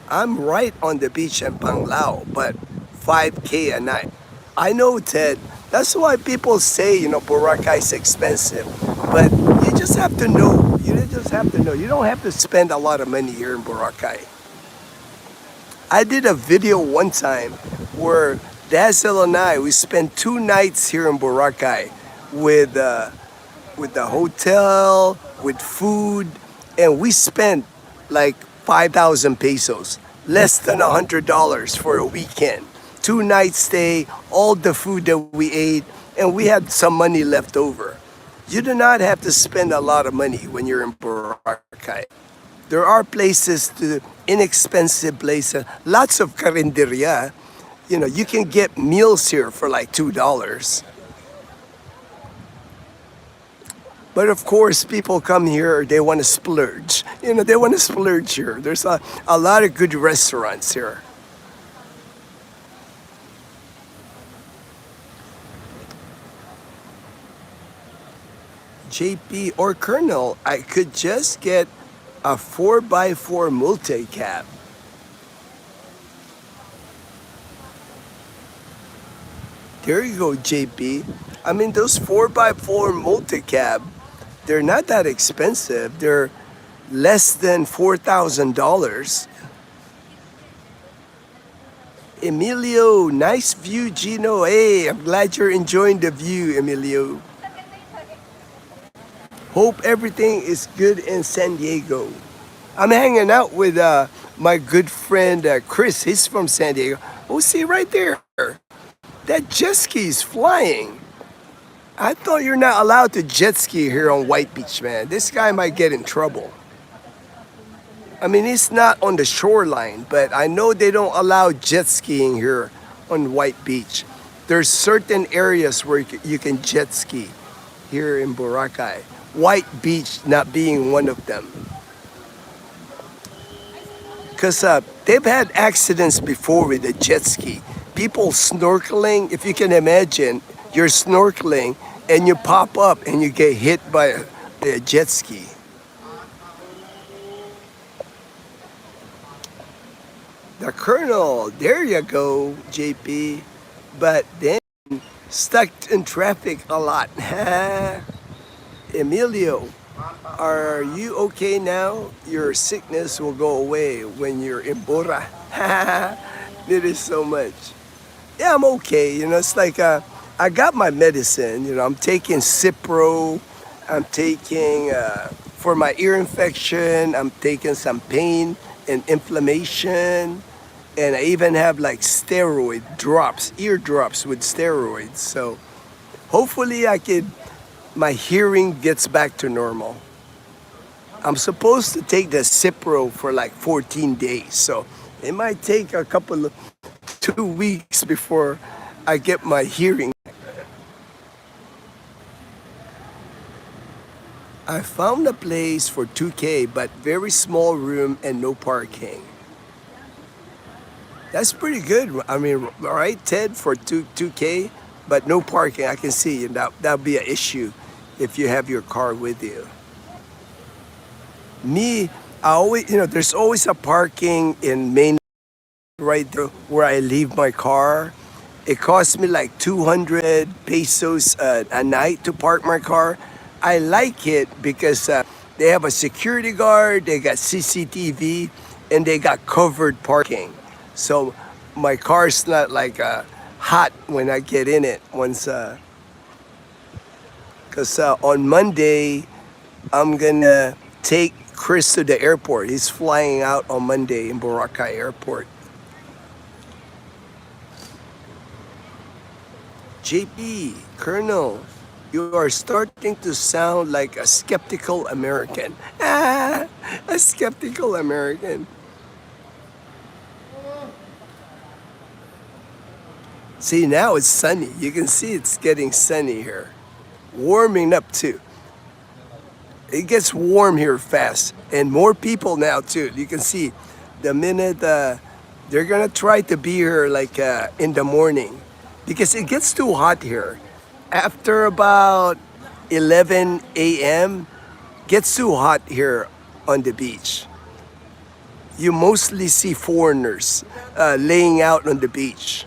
I'm right on the beach in Panglao, but 5K a night. I know, Ted. That's why people say, you know, Boracay is expensive. But you just have to know. You just have to know. You don't have to spend a lot of money here in Boracay. I did a video one time where Dazzle and I, we spent 2 nights here in Boracay with the hotel, with food, and we spent like 5,000 pesos, less than $100 for a weekend. 2 night stay, all the food that we ate, and we had some money left over. You do not have to spend a lot of money when you're in Boracay. There are places to inexpensive places, lots of carinderia. You know, you can get meals here for like $2. But of course, people come here, they want to splurge. You know, they want to splurge here. There's a lot of good restaurants here. JP or Colonel, I could just get a 4x4 multi-cab. There you go, JP. I mean, those 4x4 multi-cab, they're not that expensive. They're less than $4,000. Emilio, nice view, Gino. Hey, I'm glad you're enjoying the view, Emilio. Hope everything is good in San Diego. I'm hanging out with my good friend Chris. He's from San Diego. Oh, see right there. That jet ski is flying. I thought you're not allowed to jet ski here on White Beach, man. This guy might get in trouble. I mean, it's not on the shoreline, but I know they don't allow jet skiing here on White Beach. There's certain areas where you can jet ski here in Boracay. White Beach not being one of them. Because they've had accidents before with the jet ski. People snorkeling, if you can imagine, you're snorkeling and you pop up and you get hit by a jet ski. The Colonel, there you go, JP. but then stuck in traffic a lot. Emilio, are you okay now? Your sickness will go away when you're in Bora. It is so much. Yeah, I'm okay. It's like I got my medicine. I'm taking Cipro. I'm taking for my ear infection. I'm taking some pain and inflammation, and I even have like steroid drops, ear drops with steroids. So hopefully my hearing gets back to normal. I'm supposed to take the Cipro for like 14 days, so it might take a couple of 2 weeks before I get my hearing. I found a place for 2K, but very small room and no parking. That's pretty good. I mean, all right, Ted, for 2K, but no parking. I can see that'll be an issue if you have your car with you. Me, I always, there's always a parking in Main right there where I leave my car. It costs me like 200 pesos a night to park my car. I like it because they have a security guard, they got CCTV, and they got covered parking. So my car's not like hot when I get in it once. Because on Monday, I'm gonna take Chris to the airport. He's flying out on Monday in Boracay Airport. JP, Colonel, you are starting to sound like a skeptical American. A skeptical American. See, now it's sunny. You can see it's getting sunny here. Warming up too. It gets warm here fast, and more people now too. You can see the minute they're gonna try to be here like in the morning, because it gets too hot here. After about 11 a.m., gets too hot here on the beach. You mostly see foreigners laying out on the beach.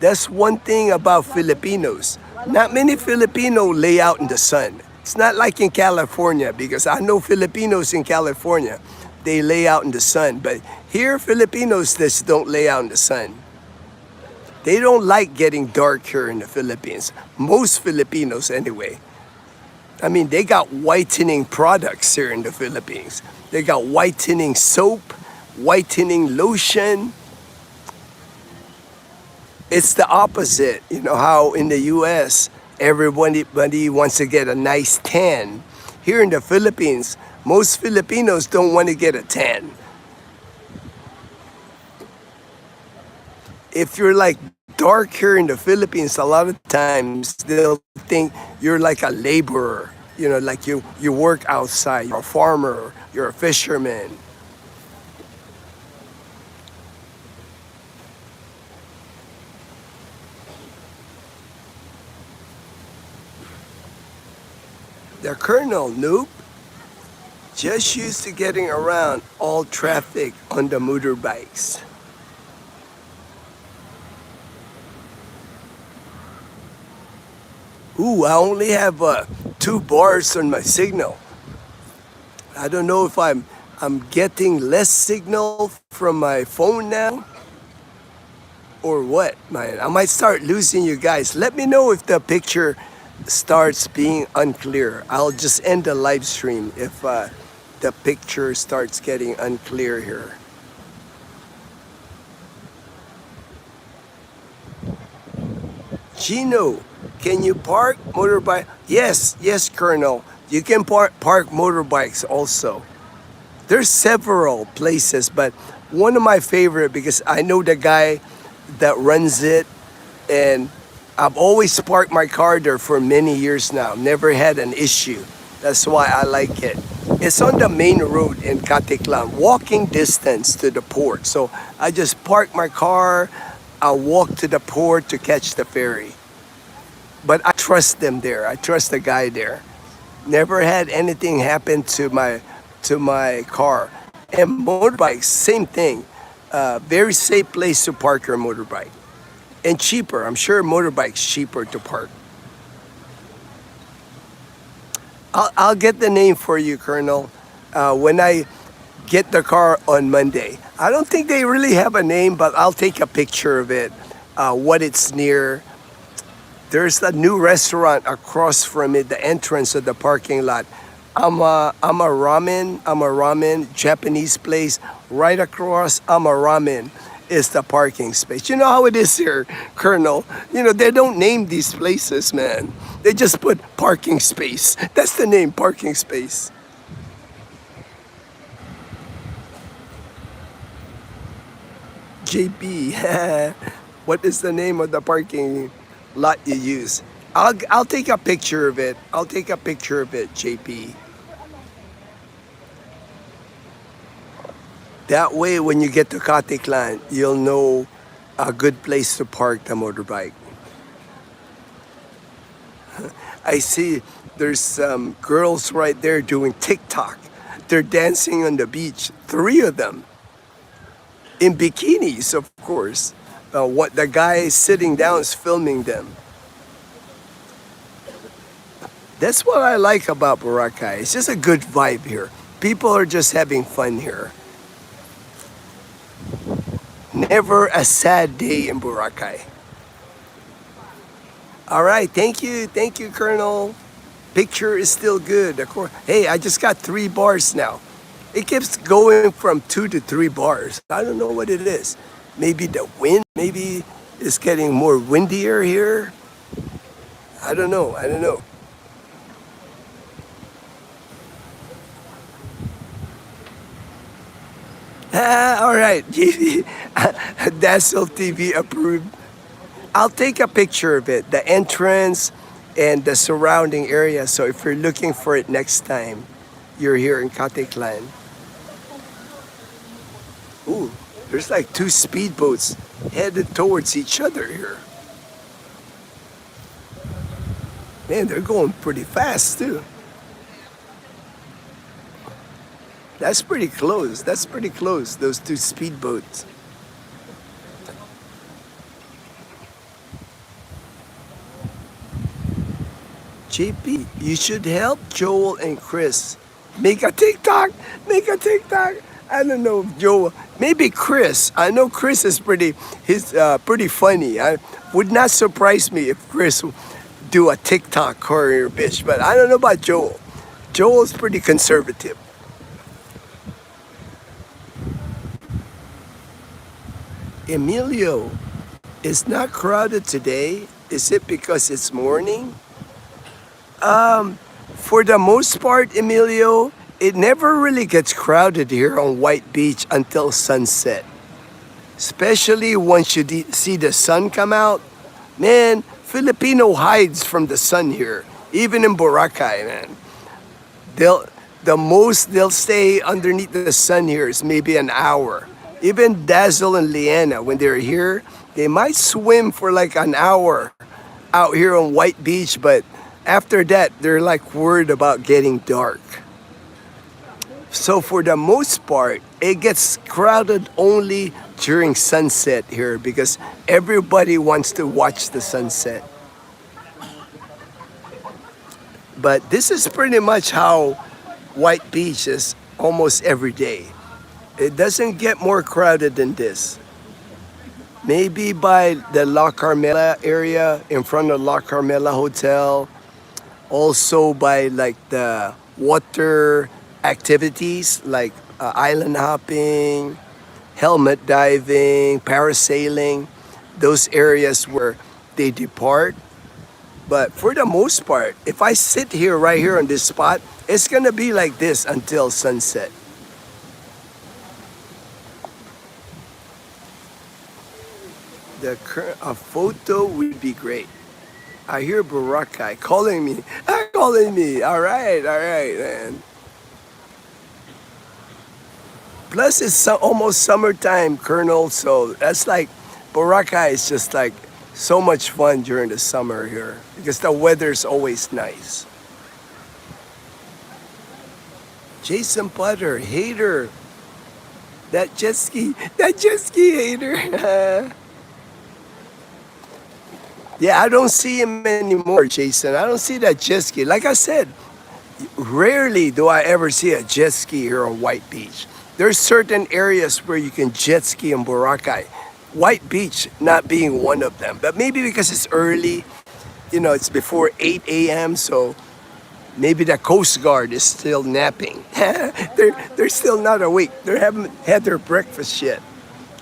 That's one thing about Filipinos. Not many Filipino lay out in the sun. It's not like in California, because I know Filipinos in California, they lay out in the sun. But here, Filipinos just don't lay out in the sun. They don't like getting dark here in the Philippines. Most Filipinos, anyway. I mean, they got whitening products here in the Philippines. They got whitening soap, whitening lotion. It's the opposite. You know how in the US, everybody wants to get a nice tan. Here in the Philippines, most Filipinos don't want to get a tan. If you're like dark here in the Philippines, a lot of times they'll think you're like a laborer. Like you work outside, you're a farmer, you're a fisherman. The Colonel, noob, just used to getting around all traffic on the motorbikes. Ooh, I only have 2 bars on my signal. I don't know if I'm getting less signal from my phone now or what, man. I might start losing you guys. Let me know if the picture starts being unclear. I'll just end the live stream if the picture starts getting unclear here. Gino, can you park motorbike? Yes, Colonel. You can park motorbikes also. There's several places, but one of my favorite, because I know the guy that runs it, and I've always parked my car there for many years now. Never had an issue. That's why I like it. It's on the main road in Caticlan, walking distance to the port. So I just park my car, I walk to the port to catch the ferry. But I trust them there. I trust the guy there. Never had anything happen to my car. And motorbikes, same thing. Very safe place to park your motorbike. and cheaper. I'm sure motorbike's cheaper to park. I'll get the name for you, Colonel, when I get the car on Monday. I don't think they really have a name, but I'll take a picture of it, what it's near. There's a new restaurant across from it, the entrance of the parking lot. I'm a ramen Japanese place right across. I'm a ramen is the parking space. You know how it is here, Colonel. You know, they don't name these places, man. They just put parking space. That's the name, parking space. JP, what is the name of the parking lot you use? I'll take a picture of it. I'll take a picture of it, JP. That way, when you get to Katiklan, you'll know a good place to park the motorbike. I see there's some girls right there doing TikTok. They're dancing on the beach, 3 of them, in bikinis, of course. What the guy sitting down is filming them. That's what I like about Boracay. It's just a good vibe here. People are just having fun here. Never a sad day in Boracay. All right, thank you, Colonel. Picture is still good. Of course. Hey, I just got 3 bars now. It keeps going from 2 to 3 bars. I don't know what it is. Maybe the wind, maybe it's getting more windier here. I don't know. All right, Dazzle TV approved. I'll take a picture of it, the entrance and the surrounding area. So if you're looking for it next time, you're here in Katiklan. Ooh, there's like 2 speedboats headed towards each other here. Man, they're going pretty fast too. That's pretty close. Those 2 speedboats. JP, you should help Joel and Chris make a TikTok. I don't know if Joel, maybe Chris. I know Chris is pretty funny. I would not surprise me if Chris do a TikTok courier bitch, but I don't know about Joel. Joel's pretty conservative. Emilio, it's not crowded today. Is it because it's morning? For the most part, Emilio, it never really gets crowded here on White Beach until sunset. Especially once you see the sun come out. Man, Filipino hides from the sun here. Even in Boracay, man. They'll stay underneath the sun here is maybe an hour. Even Dazzle and Leanna, when they're here, they might swim for like an hour out here on White Beach, but after that, they're like worried about getting dark. So for the most part, it gets crowded only during sunset here because everybody wants to watch the sunset. But this is pretty much how White Beach is almost every day. It doesn't get more crowded than this. Maybe by the La Carmela area, in front of La Carmela Hotel. Also by like the water activities like island hopping, helmet diving, parasailing. Those areas where they depart. But for the most part, if I sit here right here on this spot, it's gonna be like this until sunset. A photo would be great. I hear Boracay calling me. All right, man. Plus, it's almost summertime, Colonel. So that's like Boracay is just like so much fun during the summer here because the weather's always nice. Jason Potter, hater. That jet ski hater. Yeah, I don't see him anymore, Jason. I don't see that jet ski. Like I said, rarely do I ever see a jet ski here on White Beach. There's certain areas where you can jet ski in Boracay. White Beach not being one of them. But maybe because it's early, it's before 8 a.m., so maybe the Coast Guard is still napping. they're still not awake. They haven't had their breakfast yet.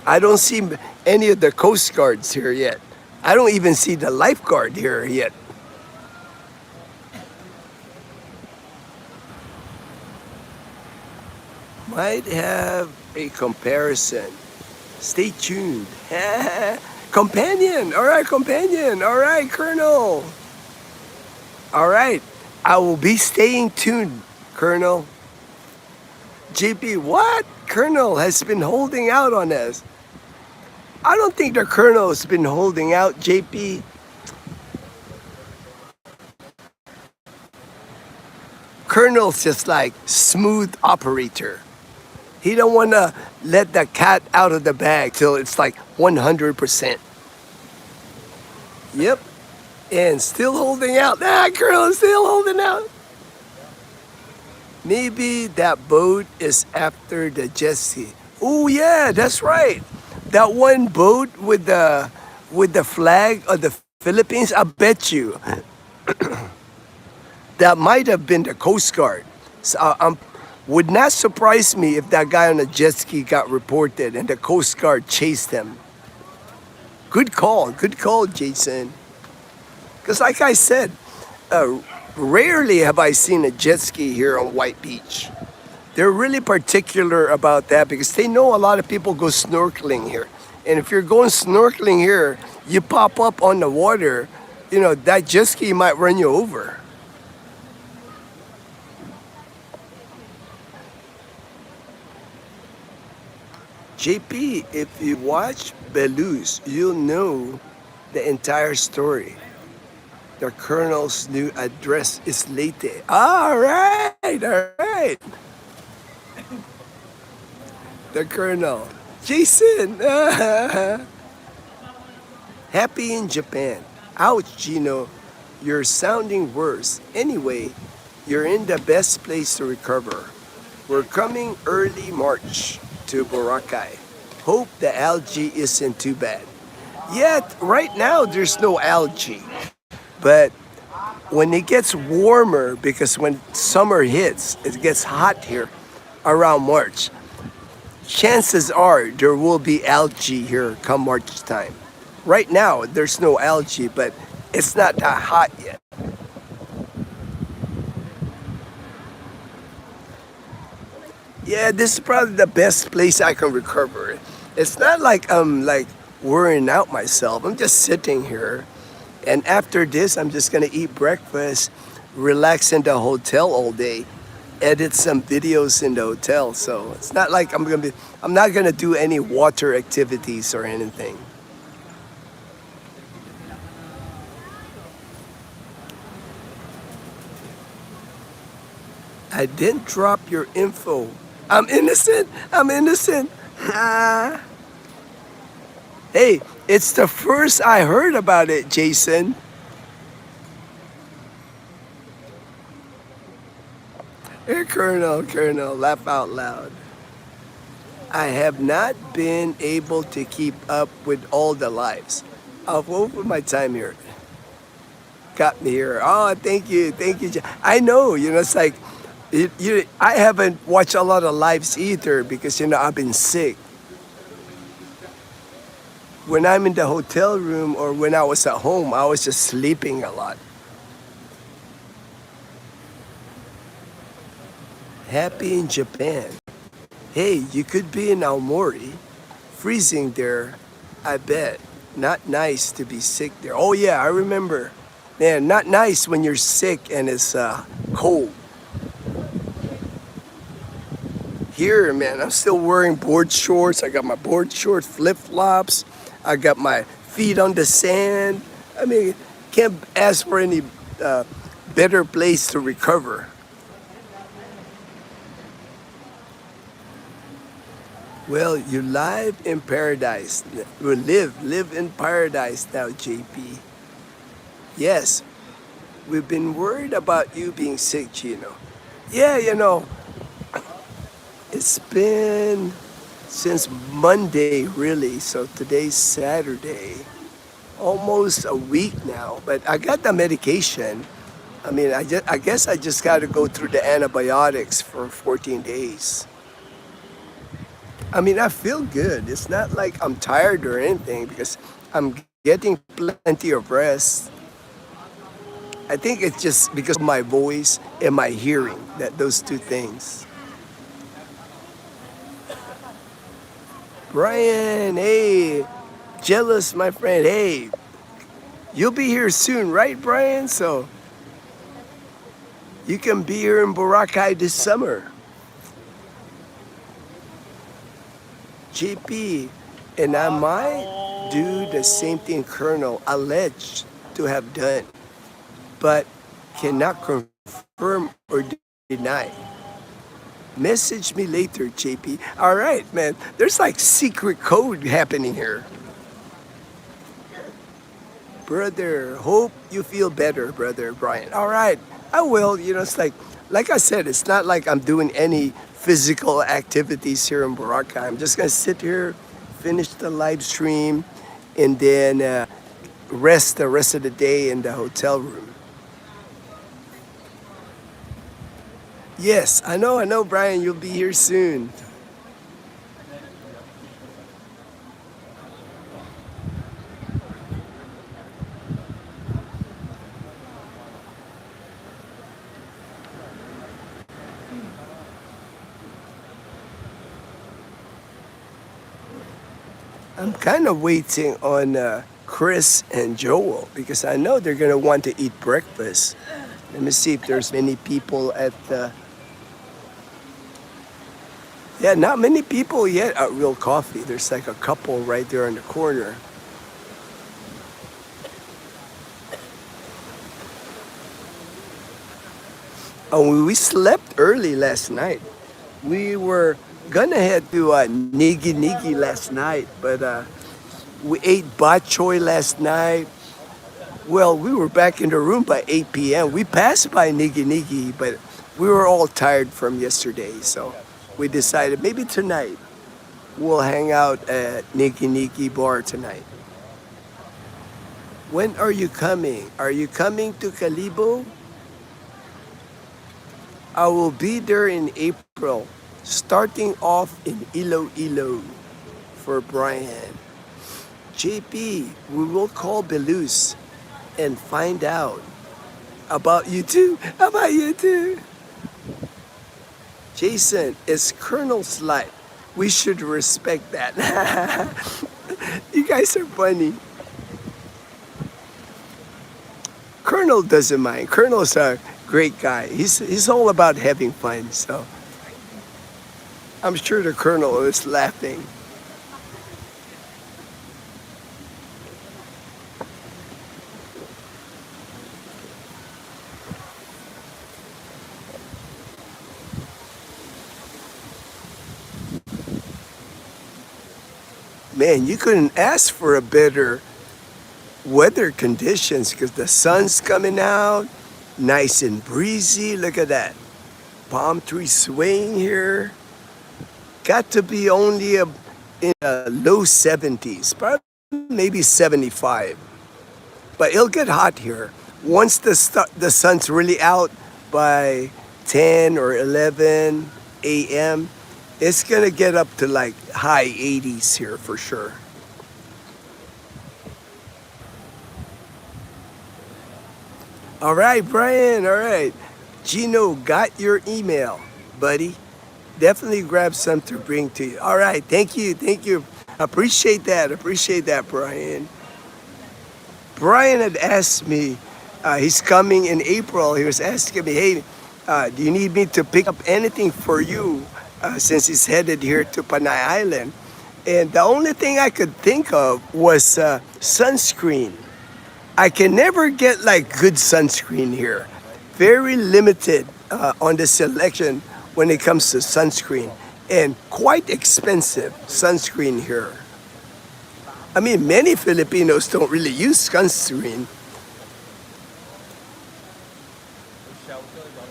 I don't see any of the Coast Guards here yet. I don't even see the lifeguard here yet. Might have a comparison. Stay tuned. Companion. All right, companion. All right, Colonel. All right. I will be staying tuned, Colonel. JP, what? Colonel has been holding out on us. I don't think the Colonel's been holding out, JP. Colonel's just like smooth operator. He don't want to let the cat out of the bag till it's like 100%. Yep. And still holding out. Colonel is still holding out. Maybe that boat is after the jet ski. Oh yeah, that's right. That one boat with the flag of the Philippines. I bet you that might have been the Coast Guard. So, would not surprise me if that guy on the jet ski got reported and the Coast Guard chased him. Good call, Jason. Because like I said, rarely have I seen a jet ski here on White Beach. They're really particular about that because they know a lot of people go snorkeling here. And if you're going snorkeling here, you pop up on the water, that jet ski might run you over. JP, if you watch Belu's, you'll know the entire story. The Colonel's new address is Leyte. All right, all right. The Colonel. Jason. Happy in Japan. Ouch, Gino. You're sounding worse. Anyway, you're in the best place to recover. We're coming early March to Boracay. Hope the algae isn't too bad. Yet, right now, there's no algae. But when it gets warmer, because when summer hits, it gets hot here around March. Chances are there will be algae here come March time. Right now, there's no algae, but it's not that hot yet. Yeah, this is probably the best place I can recover. It's not like I'm like worrying out myself. I'm just sitting here. And after this, I'm just gonna eat breakfast, relax in the hotel all day, edit some videos in the hotel. So it's not like I'm not gonna do any water activities or anything. I didn't drop your info. I'm innocent. I'm innocent. Hey, it's the first I heard about it, Jason. Hey, Colonel, laugh out loud. I have not been able to keep up with all the lives. I've over my time here. Got me here. Oh, thank you. I know, it's like, I haven't watched a lot of lives either because, I've been sick. When I'm in the hotel room or when I was at home, I was just sleeping a lot. Happy in Japan. Hey, you could be in Aomori, freezing there, I bet. Not nice to be sick there. Oh yeah, I remember. Man, not nice when you're sick and it's cold. Here, man, I'm still wearing board shorts. I got my board shorts, flip-flops. I got my feet on the sand. I mean, can't ask for any better place to recover. Well, you live in paradise. You live in paradise now, JP. Yes, we've been worried about you being sick, Gino. Yeah, you know, it's been since Monday, really. So today's Saturday, almost a week now. But I got the medication. I mean, I guess I just got to go through the antibiotics for 14 days. I mean, I feel good. It's not like I'm tired or anything because I'm getting plenty of rest. I think it's just because of my voice and my hearing, that those two things. Brian, hey, jealous, my friend. Hey, you'll be here soon, right, Brian? So you can be here in Boracay this summer. JP, and I might do the same thing Colonel alleged to have done, but cannot confirm or deny. Message me later, JP. All right, man. There's like secret code happening here. Brother, hope you feel better, brother Brian. All right, I will. You know, it's like I said, it's not like I'm doing any physical activities here in Boracay. I'm just gonna sit here, finish the live stream, and then rest the rest of the day in the hotel room. Yes, I know, Brian. You'll be here soon. I'm kind of waiting on Chris and Joel because I know they're gonna want to eat breakfast. Let me see if there's many people at the. Yeah, not many people yet at Real Coffee. There's like a couple right there in the corner. Oh, we slept early last night. We were gonna head to Nigi Nigi last night, but we ate bok choy last night. Well, we were back in the room by 8 p.m. We passed by Nigi Nigi, but we were all tired from yesterday, so we decided maybe tonight we'll hang out at Nigi Nigi Bar tonight. When are you coming? Are you coming to Calibo? I will be there in April, starting off in Iloilo for Brian. JP, we will call Belus and find out about you too. About you too. Jason, it's Colonel's life. We should respect that. You guys are funny. Colonel doesn't mind. Colonel's a great guy. He's all about having fun. So I'm sure the Colonel is laughing. Man, you couldn't ask for a better weather conditions because the sun's coming out, nice and breezy. Look at that. Palm tree swaying here. Got to be only in the low 70s, probably maybe 75. But it'll get hot here. Once the sun's really out by 10 or 11 a.m., it's gonna get up to like high 80s here for sure. All right, Brian. All right. Gino got your email, buddy. Definitely grab some to bring to you. All right. Thank you. Thank you. Appreciate that. Appreciate that, Brian. Brian had asked me, he's coming in April. He was asking me, hey, do you need me to pick up anything for you since he's headed here to Panay Island? And the only thing I could think of was sunscreen. I can never get like good sunscreen here. Very limited on the selection when it comes to sunscreen, and quite expensive sunscreen here. I mean, many Filipinos don't really use sunscreen.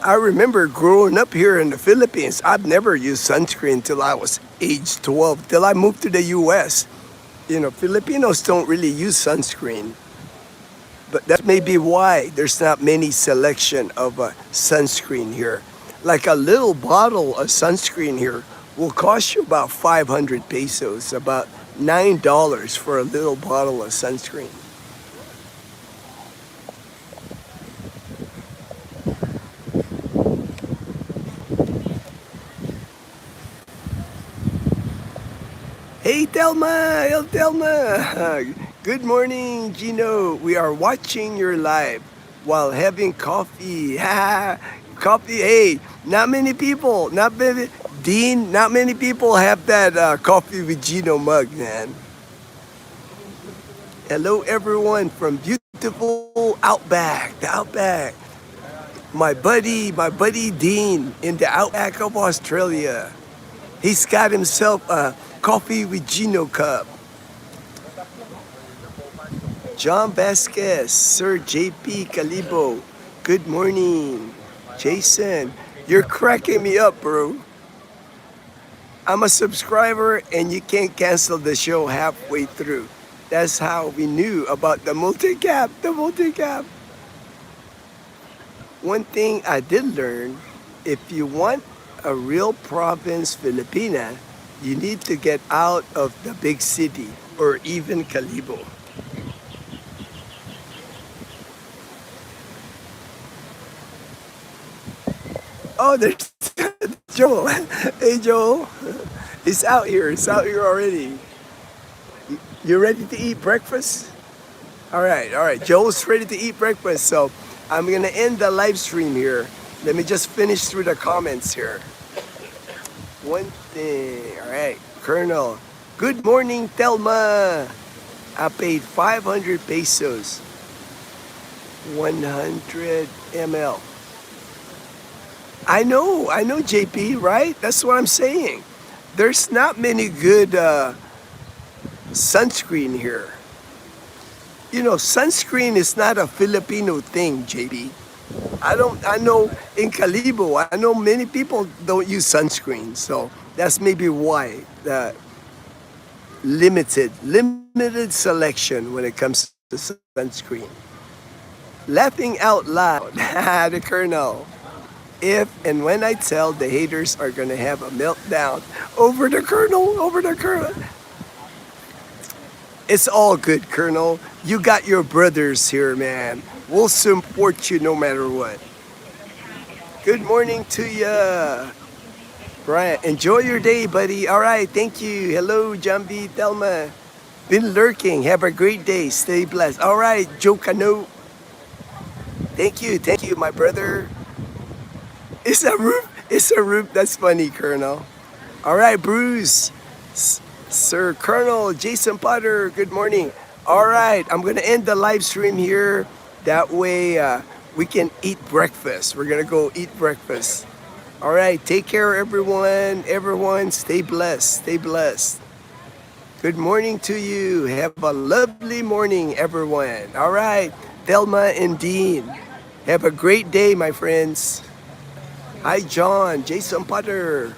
I remember growing up here in the Philippines, I've never used sunscreen till I was age 12, till I moved to the US. You know, Filipinos don't really use sunscreen, but that may be why there's not many selection of sunscreen here. Like a little bottle of sunscreen here will cost you about 500 pesos, about $9 for a little bottle of sunscreen. Hey Thelma, El Thelma. Good morning, Gino. We are watching your live while having coffee. Coffee. Hey, not many people, not many, Dean, not many people have that coffee with Gino mug, man. Hello, everyone from beautiful Outback, the Outback. My buddy Dean in the Outback of Australia. He's got himself a coffee with Gino cup. John Vasquez, Sir JP Calibo, good morning. Jason, you're cracking me up, bro. I'm a subscriber and you can't cancel the show halfway through. That's how we knew about the multi-cap, the multi-cap. One thing I did learn, if you want a real province Filipina, you need to get out of the big city or even Calibo. Oh, there's Joel. Hey, Joel. It's out here. It's out here already. You ready to eat breakfast? All right, all right. Joel's ready to eat breakfast. So I'm going to end the live stream here. Let me just finish through the comments here. One thing. All right. Colonel. Good morning, Thelma. I paid 500 pesos. 100 ml. I know, JP, right? That's what I'm saying. There's not many good sunscreen here. You know, sunscreen is not a Filipino thing, JP. I know in Calibo, I know many people don't use sunscreen. So that's maybe why the limited selection when it comes to sunscreen. Laughing out loud, the Colonel. If and when I tell the haters are gonna have a meltdown over the Colonel. It's all good, Colonel. You got your brothers here, man. We'll support you no matter what. Good morning to ya. Brian, enjoy your day, buddy. All right, thank you. Hello, Jambi, Thelma. Been lurking. Have a great day. Stay blessed. All right, Joe Cano. Thank you, my brother. It's a roof. It's a roof. That's funny, Colonel. All right, Bruce. Sir Colonel Jason Potter, good morning. All right, I'm going to end the live stream here. That way we can eat breakfast. We're going to go eat breakfast. All right, take care, everyone. Everyone, stay blessed. Stay blessed. Good morning to you. Have a lovely morning, everyone. All right, Thelma and Dean. Have a great day, my friends. Hi, John, Jason Potter.